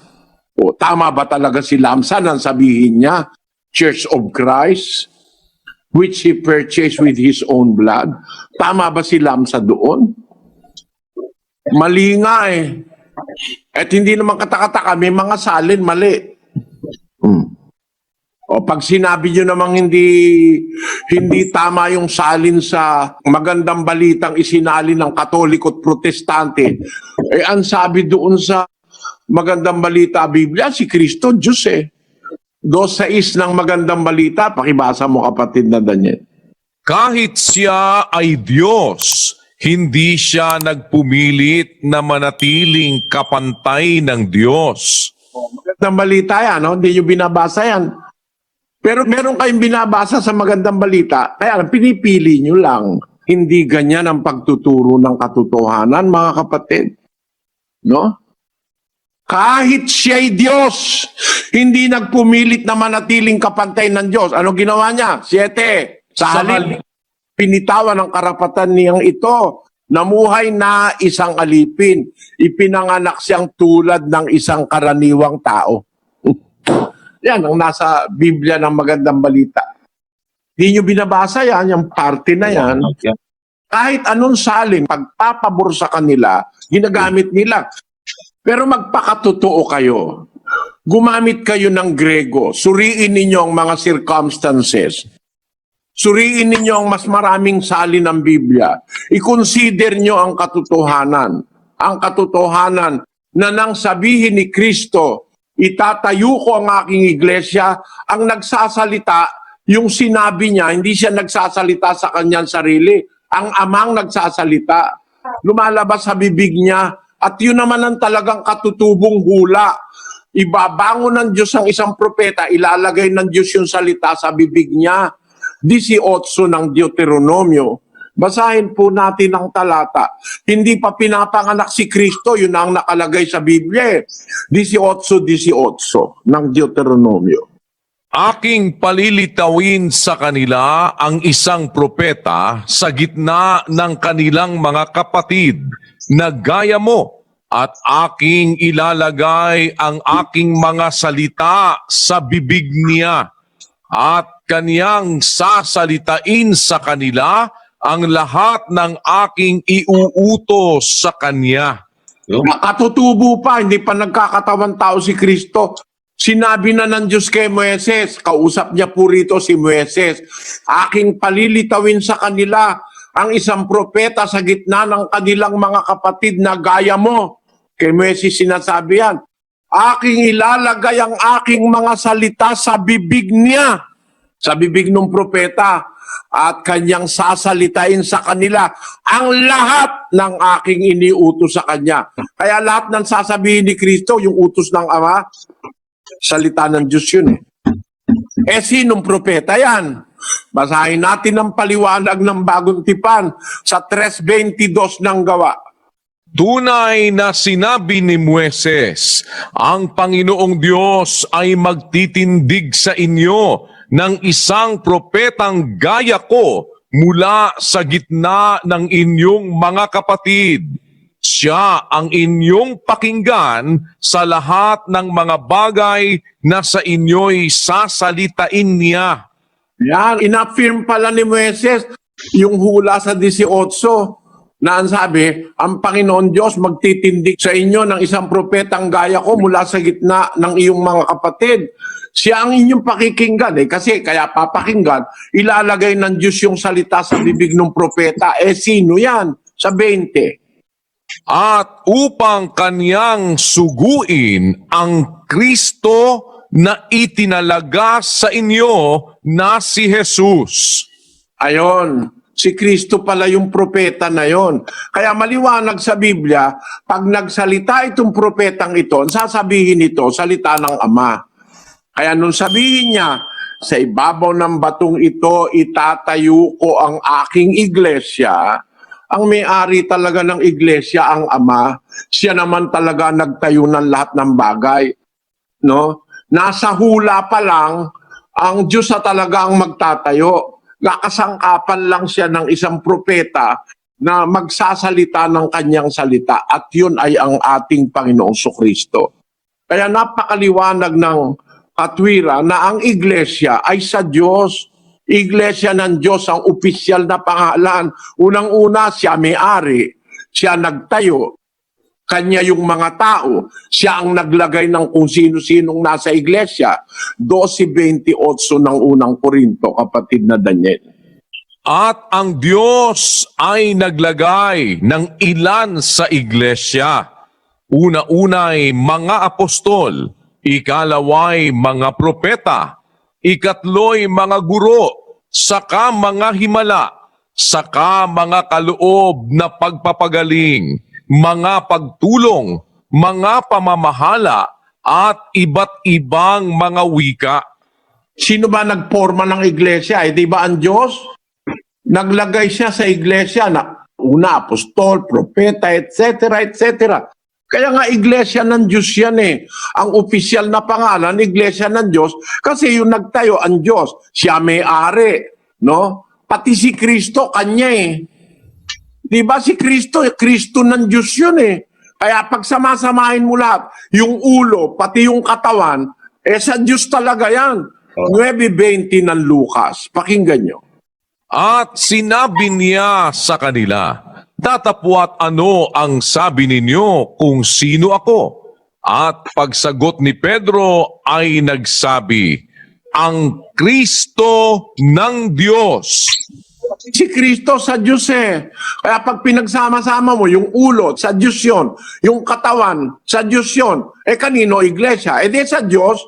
A: O tama ba talaga si Lamsa nang sabihin niya, Church of Christ, which he purchased with his own blood? Tama ba si Lamsa doon? Mali nga eh. At hindi naman katakataka, may mga salin mali. O pag sinabi nyo namang hindi tama yung salin sa magandang balitang isinalin ng Katoliko at Protestante, ang sabi doon sa magandang balita Biblia, si Kristo, Diyos eh. 2:6 ng magandang balita, pakibasa mo kapatid na Daniel.
B: Kahit siya ay Diyos, hindi siya nagpumilit na manatiling kapantay ng Diyos.
A: Magandang balita yan, no? Hindi nyo binabasa yan. Pero meron kayong binabasa sa magandang balita, kaya pinipili nyo lang. Hindi ganyan ang pagtuturo ng katotohanan, mga kapatid. No? Kahit siya'y Diyos, hindi nagpumilit na manatiling kapantay ng Diyos. Ano ginawa niya? 7. Sa halip, pinitawan ng karapatan niyang ito. Namuhay na isang alipin. Ipinanganak siyang tulad ng isang karaniwang tao. Yan ang nasa Biblia ng magandang balita. Hindi nyo binabasa yan, yung parte na yan. Kahit anong salin, pagpapabor sa kanila, ginagamit nila. Pero magpakatotoo kayo. Gumamit kayo ng Grego. Suriin ninyo ang mga circumstances. Suriin ninyo ang mas maraming salin ng Biblia. I-consider nyo ang katotohanan. Ang katotohanan na nang sabihin ni Kristo, itatayo ko ang aking iglesia, ang nagsasalita, yung sinabi niya, hindi siya nagsasalita sa kanyang sarili. Ang amang nagsasalita. Lumalabas sa bibig niya. At yun naman ang talagang katutubong hula. Ibabangon ng Diyos ang isang propeta, ilalagay ng Diyos yung salita sa bibig niya. 18 ng Deuteronomio. Basahin po natin ang talata. Hindi pa pinapanganak si Kristo, yun ang nakalagay sa Biblia. 18:18 ng Deuteronomio.
B: Aking palilitawin sa kanila ang isang propeta sa gitna ng kanilang mga kapatid na gaya mo, at aking ilalagay ang aking mga salita sa bibig niya, at kaniyang sasalitain sa kanila ang lahat ng aking iuutos sa kanya.
A: Katutubo pa, hindi pa nagkakatawang tao si Kristo. Sinabi na ng Diyos kay Moises, kausap niya po rito si Moises, aking palilitawin sa kanila ang isang propeta sa gitna ng kanilang mga kapatid na gaya mo. Kay Moises sinasabi yan, aking ilalagay ang aking mga salita sa bibig niya, sa bibig ng propeta, at kanyang sasalitain sa kanila ang lahat ng aking iniutos sa kanya. Kaya lahat ng sasabihin ni Kristo, yung utos ng Ama, salita ng Diyos yun eh. Sinong propeta yan? Basahin natin ang paliwanag ng Bagong Tipan sa 3:22 ng Gawa.
B: Tunay na sinabi ni Moises, ang Panginoong Diyos ay magtitindig sa inyo ng isang propetang gaya ko mula sa gitna ng inyong mga kapatid. Siya ang inyong pakinggan sa lahat ng mga bagay na sa inyo'y sasalitain niya.
A: Yan, ina-affirm pala ni Moises yung hula sa 18 na ang sabi, ang Panginoon Diyos magtitindig sa inyo ng isang propetang gaya ko mula sa gitna ng iyong mga kapatid. Siya ang inyong pakikinggan kasi kaya papakinggan, ilalagay ng Diyos yung salita sa bibig ng propeta. Sino yan? Sa 20.
B: At upang kaniyang suguin ang Kristo na itinalaga sa inyo na si Jesus.
A: Ayon, si Kristo pala yung propeta na yon. Kaya maliwanag sa Biblia, pag nagsalita itong propetang ito, sasabihin ito, salita ng Ama. Kaya nung sabihin niya, sa ibabaw ng batong ito, itatayo ko ang aking iglesia, ang may-ari talaga ng iglesia ang Ama. Siya naman talaga nagtayo ng lahat ng bagay. No? Nasa hula pa lang, ang Diyos na talaga ang magtatayo. Kakasangkapan lang siya ng isang propeta na magsasalita ng kanyang salita. At yun ay ang ating Panginoong Kristo. Kaya napakaliwanag ng katwiran na ang iglesia ay sa Diyos. Iglesia ng Diyos ang opisyal na pangalan. Unang-una, siya may-ari. Siya nagtayo. Kanya yung mga tao. Siya ang naglagay ng kung sino-sinong nasa iglesia. 12:28 ng unang Korinto, kapatid na Daniel.
B: At ang Diyos ay naglagay ng ilan sa iglesia. Una-unay mga apostol, ikalaway mga propeta, ikatloy mga guro, saka mga himala, saka mga kaloob na pagpapagaling, mga pagtulong, mga pamamahala, at iba't ibang mga wika.
A: Sino ba nagporma ng iglesia? Di ba ang Diyos? Naglagay siya sa iglesia na una, apostol, propeta, etc., etc. Kaya nga iglesia ng Diyos yan eh. Ang opisyal na pangalan, iglesia ng Diyos, kasi yung nagtayo ang Diyos, siya may-ari, no? Pati si Kristo, kanya eh. Di ba si Kristo, Kristo ng Diyos yun eh. Kaya pag samasamahin mo lahat, yung ulo, pati yung katawan, sa Diyos talaga yan. 9:20 ng Lucas. Pakinggan nyo.
B: At sinabi niya sa kanila, "Datapwat ano ang sabi ninyo kung sino ako?" At pagsagot ni Pedro ay nagsabi, "Ang Kristo ng Diyos."
A: Si Kristo sa Diyos eh. Kaya pag pinagsama-sama mo, yung ulo, sa Diyos yun. Yung katawan, sa Diyos yun. Kanino? Iglesia. Di sa Diyos,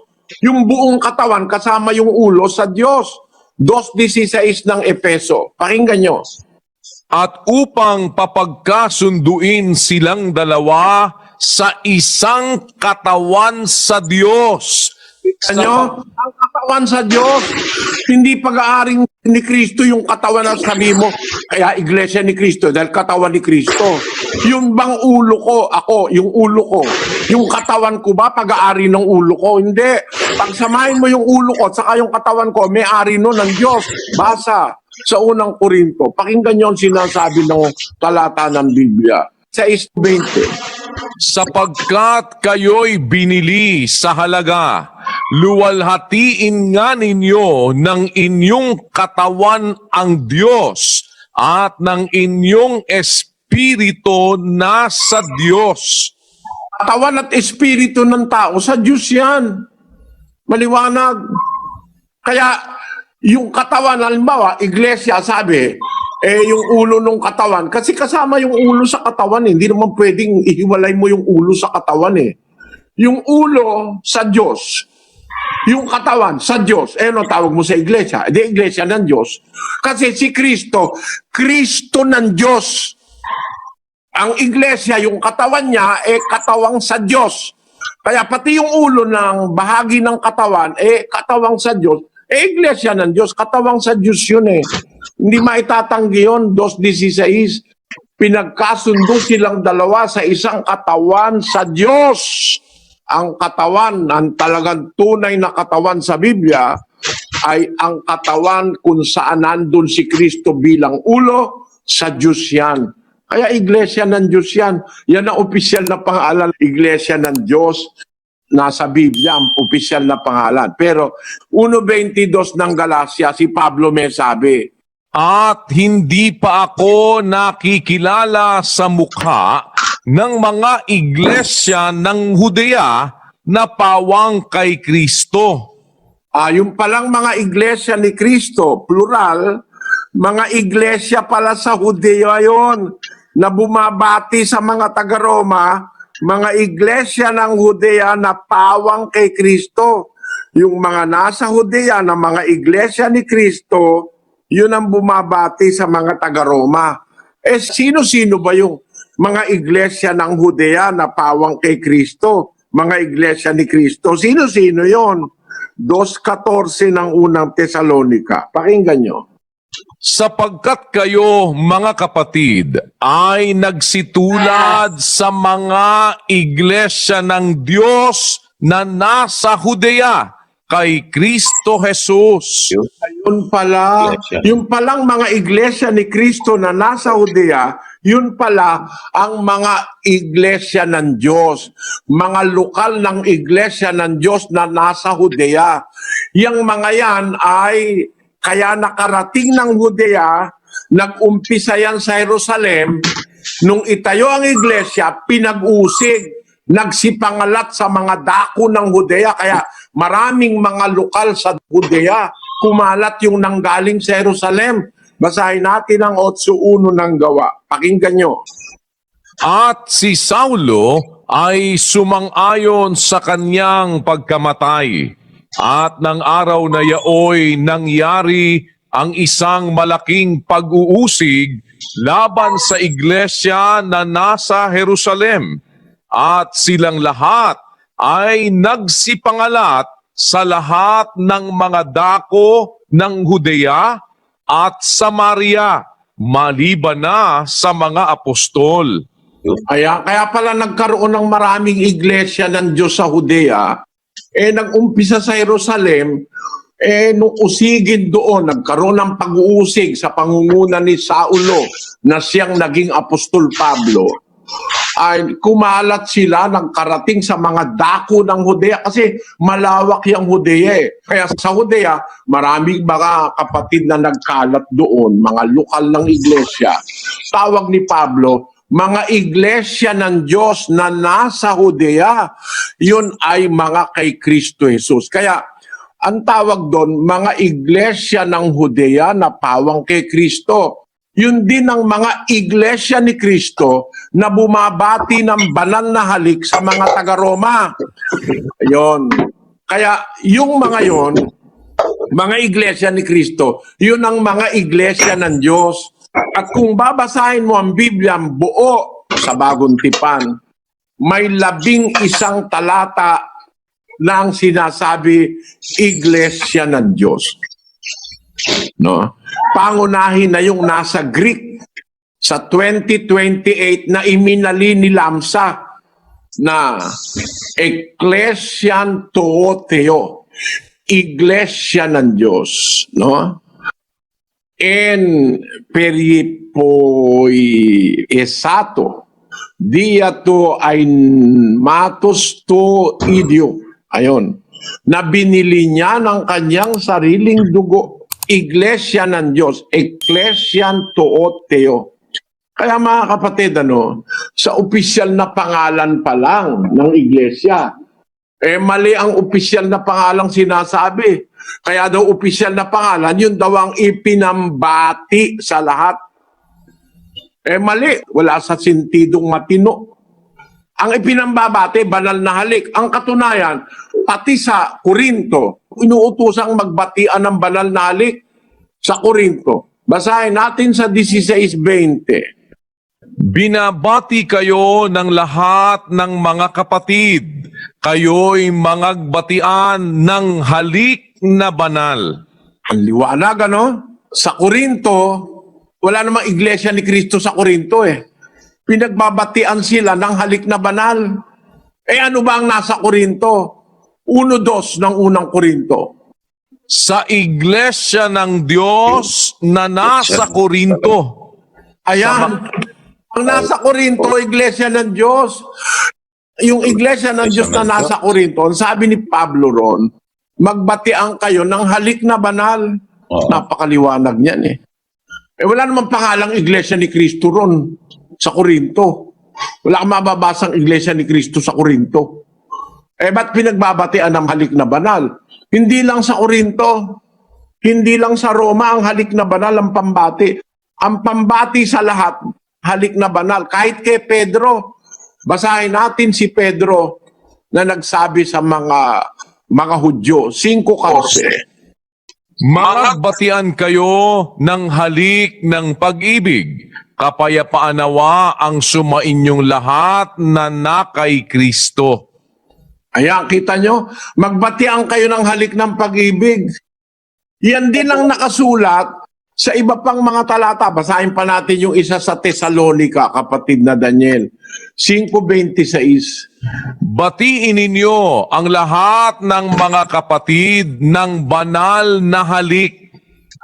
A: yung buong katawan kasama yung ulo sa Diyos. 2:16 ng Efeso. Pakinggan nyo.
B: At upang papagkasunduin silang dalawa sa isang katawan sa Diyos.
A: Ano? Ang katawan sa Diyos, hindi pag-aaring ni Kristo yung katawan na sabi mo, kaya iglesia ni Kristo, dahil katawan ni Kristo. Yung bang ulo ko, ako, yung ulo ko, yung katawan ko ba, pag-aari ng ulo ko? Hindi. Pagsamahin mo yung ulo ko at saka yung katawan ko, may-ari nun ng Diyos. Basa sa unang Korinto. Pakinggan nyo ang sinasabi ng talata ng Biblia. 6:20.
B: Sapagkat kayo'y binili sa halaga, luwalhatiin nga ninyo ng inyong katawan ang Diyos at ng inyong espiritu na sa Diyos.
A: Katawan at espiritu ng tao, sa Diyos yan. Maliwanag. Kaya, yung katawan, halimbawa, iglesia, sabi, yung ulo ng katawan, kasi kasama yung ulo sa katawan, hindi naman pwedeng ihiwalay mo yung ulo sa katawan eh. Yung ulo sa Diyos, yung katawan sa Diyos, ano tawag mo sa iglesia? Iglesia ng Diyos. Kasi si Kristo, Kristo ng Diyos. Ang iglesia, yung katawan niya, katawang sa Diyos. Kaya pati yung ulo ng bahagi ng katawan, katawang sa Diyos. Iglesia ng Diyos, katawang sa Diyos yun eh. Hindi maitatanggi yun, 2:16. Pinagkasundo silang dalawa sa isang katawan sa Diyos. Ang katawan, ang talagang tunay na katawan sa Biblia, ay ang katawan kung saan nandun si Kristo bilang ulo, sa Diyos yan. Kaya iglesia ng Diyos yan. Yan ang opisyal na pangalan, iglesia ng Diyos. Nasa Biblia, ang opisyal na pangalan. Pero 1:22 ng Galacia, si Pablo may sabi,
B: At hindi pa ako nakikilala sa mukha ng mga iglesia ng Judea na pawang kay Kristo.
A: yung palang mga iglesia ni Kristo, plural, mga iglesia pala sa Judea yon na bumabati sa mga taga-Roma, mga iglesia ng Judea na pawang kay Kristo. Yung mga nasa Judea na mga iglesia ni Kristo, yun ang bumabati sa mga taga-Roma. Sino-sino ba yung mga iglesia ng Judea na pawang kay Kristo? Mga iglesia ni Kristo. Sino-sino yon? 2:14 ng unang Tesalonika. Pakinggan nyo.
B: Sapagkat kayo, mga kapatid, ay nagsitulad sa mga iglesia ng Diyos na nasa Judea kay Kristo Jesus.
A: Yun pala, yung palang mga iglesia ni Kristo na nasa Judea, yun pala ang mga iglesia ng Diyos. Mga lokal ng iglesia ng Diyos na nasa Judea. Yang mga yan ay kaya nakarating ng Judea, nag-umpisa yan sa Jerusalem, nung itayo ang iglesia, pinag-usig, nagsipangalat sa mga dako ng Judea. Kaya maraming mga lokal sa Judea, kumalat yung nanggaling sa Jerusalem. Basahin natin ang 8:1 ng Gawa. Pakinggan nyo.
B: At si Saulo ay sumang-ayon sa kanyang pagkamatay. At ng araw na yaoy nangyari ang isang malaking pag-uusig laban sa iglesia na nasa Jerusalem. At silang lahat ay nagsipangalat sa lahat ng mga dako ng Judea at Samaria, maliban na sa mga apostol.
A: Kaya pala nagkaroon ng maraming iglesia ng Diyos sa Judea, nag-umpisa sa Jerusalem, nung usigin doon, nagkaroon ng pag-uusig sa pangunguna ni Saulo na siyang naging Apostol Pablo, ay kumalat sila ng karating sa mga dako ng Judea kasi malawak yung Judea. Kaya sa Judea, maraming mga kapatid na nagkalat doon, mga lokal ng iglesia. Tawag ni Pablo, mga iglesia ng Diyos na nasa Judea, yun ay mga kay Kristo Jesus. Kaya ang tawag doon, mga iglesia ng Judea na pawang kay Kristo. Yun din ang mga iglesia ni Kristo na bumabati ng banal na halik sa mga taga-Roma. Ayun. Kaya yung mga yon, mga iglesia ni Kristo, yun ang mga iglesia ng Diyos. At kung babasahin mo ang Biblia ang buo sa Bagong Tipan, may 11 talata na ang sinasabi iglesia ng Diyos. No? Pangunahin na yung nasa Greek sa 2028 na iminali ni Lamsa na Ecclesian Tooteo, iglesia ng Diyos, no? En peripoi esato diato ay matos to idio. Ayon, na binili niya ng kanyang sariling dugo. Iglesia ng Diyos, Ecclesian Tooteo. Kaya mga kapatid, sa opisyal na pangalan pa lang ng iglesia, mali ang opisyal na pangalang sinasabi. Kaya daw opisyal na pangalan, yun daw ang ipinambati sa lahat. Mali, wala sa sentidong matino. Ang ipinambabati, banal na halik. Ang katunayan, pati sa Korinto, inuutosang magbatian ng banal na halik sa Korinto. Basahin natin sa 16:20.
B: Binabati kayo ng lahat ng mga kapatid. Kayo'y mangagbatian ng halik na banal.
A: Ang liwanag, Sa Korinto, wala namang iglesia ni Kristo sa Korinto Pinagbabatian sila ng halik na banal. Ano ba ang nasa Korinto? 1:2 ng unang Korinto.
B: Sa iglesia ng Diyos na nasa Korinto.
A: Ayan. Ang nasa Korinto, iglesia ng Diyos. Yung iglesia ng Diyos na nasa Korinto, sabi ni Pablo ron, magbatian kayo ng halik na banal. Napakaliwanag niyan wala namang pangalang iglesia ni Kristo ron sa Korinto. Wala kang mababasang iglesia ni Kristo sa Korinto. Ba't pinagbabatian ng halik na banal? Hindi lang sa Korinto, hindi lang sa Roma ang halik na banal ang pambati. Ang pambati sa lahat, halik na banal. Kahit kay Pedro, basahin natin si Pedro na nagsabi sa mga Hudyo, 5:14.
B: Mangagbatian kayo ng halik ng pag-ibig. Kapayapaan nawa ang sumainyong lahat na nakay Kristo.
A: Ayan, kita nyo? Magbatian kayo ng halik ng pag-ibig. Yan din ang nakasulat sa iba pang mga talata. Basahin pa natin yung isa sa Tesalonica, kapatid na Daniel. 5:26.
B: Batiin ninyo ang lahat ng mga kapatid ng banal na halik.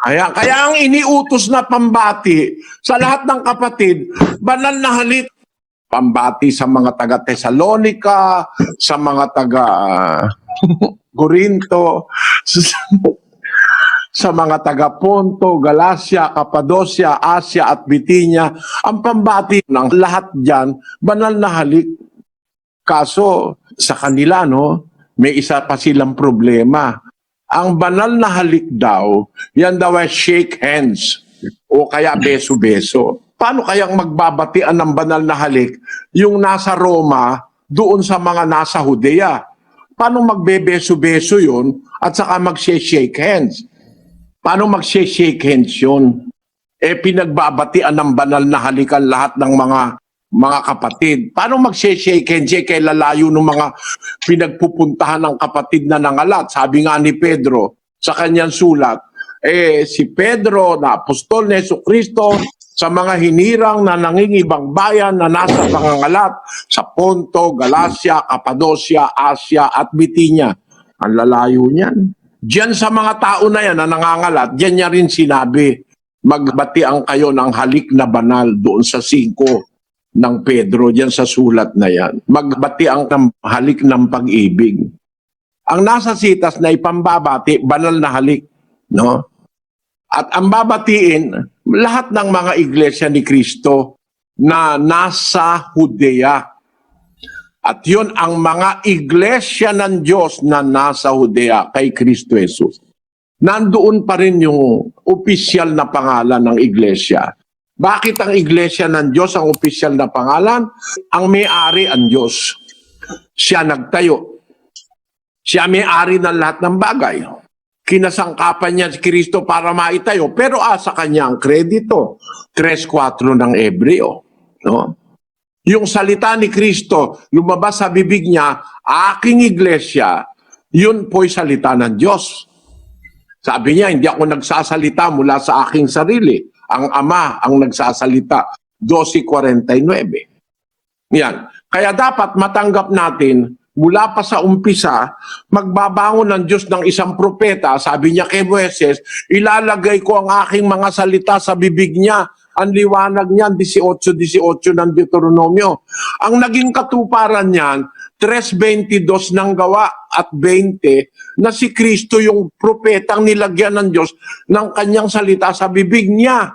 A: Kaya ang iniutos na pambati sa lahat ng kapatid, banal na halik. Pambati sa mga taga Tesalonica, sa mga taga Corinto. sa mga taga Ponto, Galacia, Cappadocia, Asia at Bithynia. Ang pambati ng lahat dyan, banal na halik. Kaso sa kanila, no, may isa pa silang problema. Ang banal na halik daw, yan daw ay shake hands o kaya beso-beso. Paano kayang magbabatian ng banal na halik yung nasa Roma doon sa mga nasa Judea? Paano magbebeso-beso yun at saka mag-shake hands? Paano mag-shake hands yun? Pinagbabatian ng banal na halikan lahat ng mga kapatid. Paano mag-shake hands kay lalayo ng mga pinagpupuntahan ng kapatid na nangalat? Sabi nga ni Pedro sa kanyang sulat, si Pedro na apostol ni Jesucristo sa mga hinirang na nangingibang bayan na nasa pangangalat sa Ponto, Galacia, Cappadocia, Asia at Bithynia. Ang lalayo niyan. Diyan sa mga tao na yan na nangangalat, diyan niya rin sinabi, magbatian kayo ng halik na banal doon sa 5 ng Pedro, diyan sa sulat na yan. Magbatian ng halik ng pag-ibig. Ang nasa sitas na ipambabati, banal na halik. No? At ang babatiin, lahat ng mga iglesia ni Kristo na nasa Judea. At yun ang mga iglesia ng Diyos na nasa Judea kay Kristo Jesus. Nandoon pa rin yung opisyal na pangalan ng iglesia. Bakit ang iglesia ng Diyos ang opisyal na pangalan? Ang may-ari ang Diyos. Siya nagtayo. Siya may-ari ng lahat ng bagay. Kinasangkapan niya si Kristo para maitayo, pero sa kanya ang kredito. 3:4 ng Hebreo. No? Yung salita ni Kristo, lumabas sa bibig niya, aking iglesia, yun po'y salita ng Diyos. Sabi niya, hindi ako nagsasalita mula sa aking sarili. Ang Ama ang nagsasalita. 12:49. Yan. Kaya dapat matanggap natin, mula pa sa umpisa, magbabangon ng Diyos ng isang propeta. Sabi niya kay Moises, ilalagay ko ang aking mga salita sa bibig niya. Ang liwanag niyan, 18:18 ng Deuteronomio. Ang naging katuparan niyan, 3:22 ng Gawa at 20, na si Kristo yung propetang nilagyan ng Diyos ng kanyang salita sa bibig niya.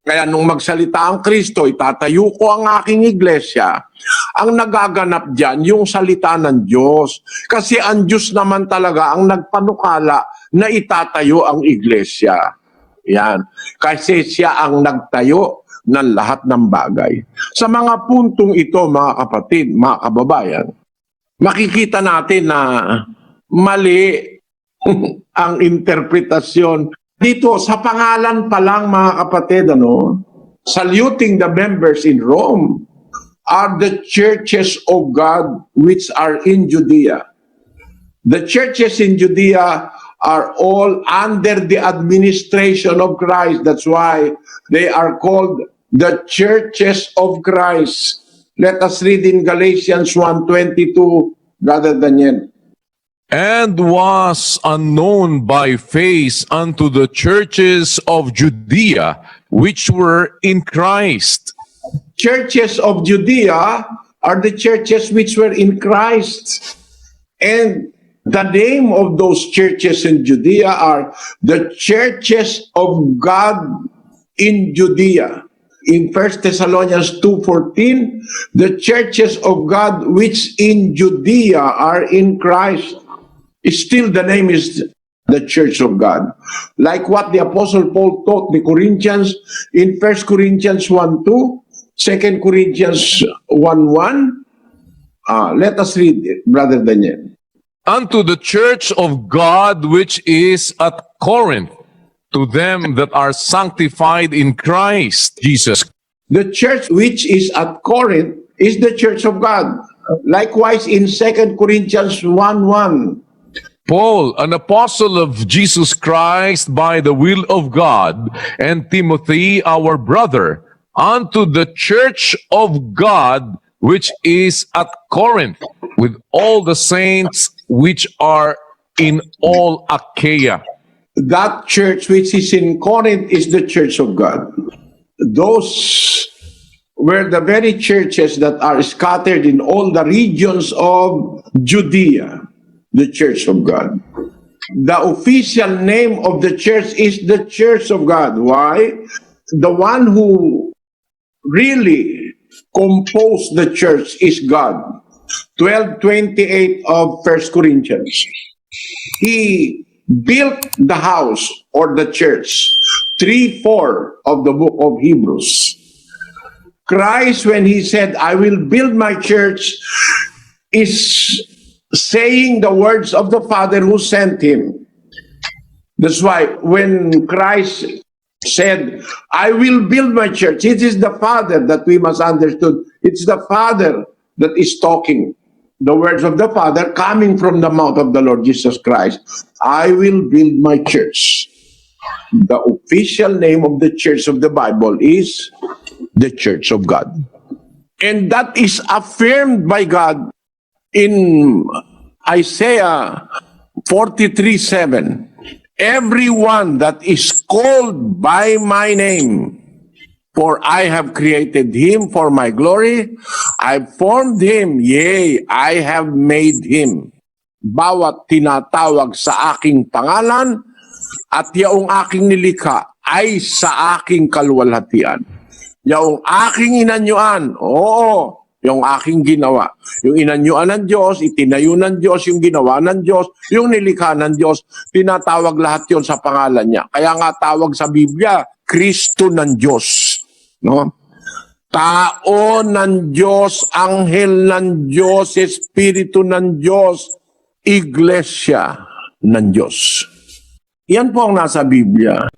A: Kaya nung magsalita ang Kristo, itatayo ko ang aking iglesia. Ang nagaganap diyan, yung salita ng Diyos. Kasi ang Diyos naman talaga ang nagpanukala na itatayo ang iglesia. Yan. Kasi siya ang nagtayo ng lahat ng bagay. Sa mga puntong ito, mga kapatid, mga kababayan, makikita natin na mali ang interpretasyon. Dito, sa pangalan pa lang, mga kapatid, saluting the members in Rome are the churches of God which are in Judea. The churches in Judea are all under the administration of Christ. That's why they are called the churches of Christ. Let us read in Galatians 1:22, Brother Daniel.
B: And was unknown by face unto the churches of Judea, which were in Christ.
A: Churches of Judea are the churches which were in Christ. And the name of those churches in Judea are the churches of God in Judea. In 1 Thessalonians 2:14, the churches of God which in Judea are in Christ. Still the name is the Church of God. Like what the Apostle Paul taught the Corinthians in 1 Corinthians 1:2, 2 Corinthians 1:1. Let us read it, Brother Daniel.
B: Unto the church of God which is at Corinth, to them that are sanctified in Christ Jesus.
A: The church which is at Corinth is the Church of God. Likewise in 2 Corinthians 1:1.
B: Paul, an apostle of Jesus Christ by the will of God, and Timothy, our brother, unto the church of God which is at Corinth, with all the saints which are in all Achaia.
A: That church which is in Corinth is the Church of God. Those were the very churches that are scattered in all the regions of Judea, the Church of God. The official name of the church is the Church of God. Why? The one who really composed the church is God. 12:28 of 1 Corinthians. He built the house or the church. 3:4 of the book of Hebrews. Christ, when he said, I will build my church, is saying the words of the Father who sent him. That's why when Christ said, I will build my church, it is the Father that we must understand. It's the Father that is talking. The words of the Father coming from the mouth of the Lord Jesus Christ. I will build my church. The official name of the church of the Bible is the Church of God. And that is affirmed by God in Isaiah 43:7. Everyone that is called by my name, for I have created him for my glory, I formed him, yea, I have made him. Bawat tinatawag sa aking pangalan at yaong aking nilikha ay sa aking kaluwalhatian. Yaong aking inanyuan, oo, yung aking ginawa. Yung inanyuan ng Diyos, itinayo ng Diyos, yung ginawa ng Diyos, yung nilikha ng Diyos, tinatawag lahat yon sa pangalan niya. Kaya nga tawag sa Biblia, Kristo ng Diyos. No? Tao ng Diyos, anghel ng Diyos, Espiritu ng Diyos, Iglesia ng Diyos. Yan po ang nasa Biblia.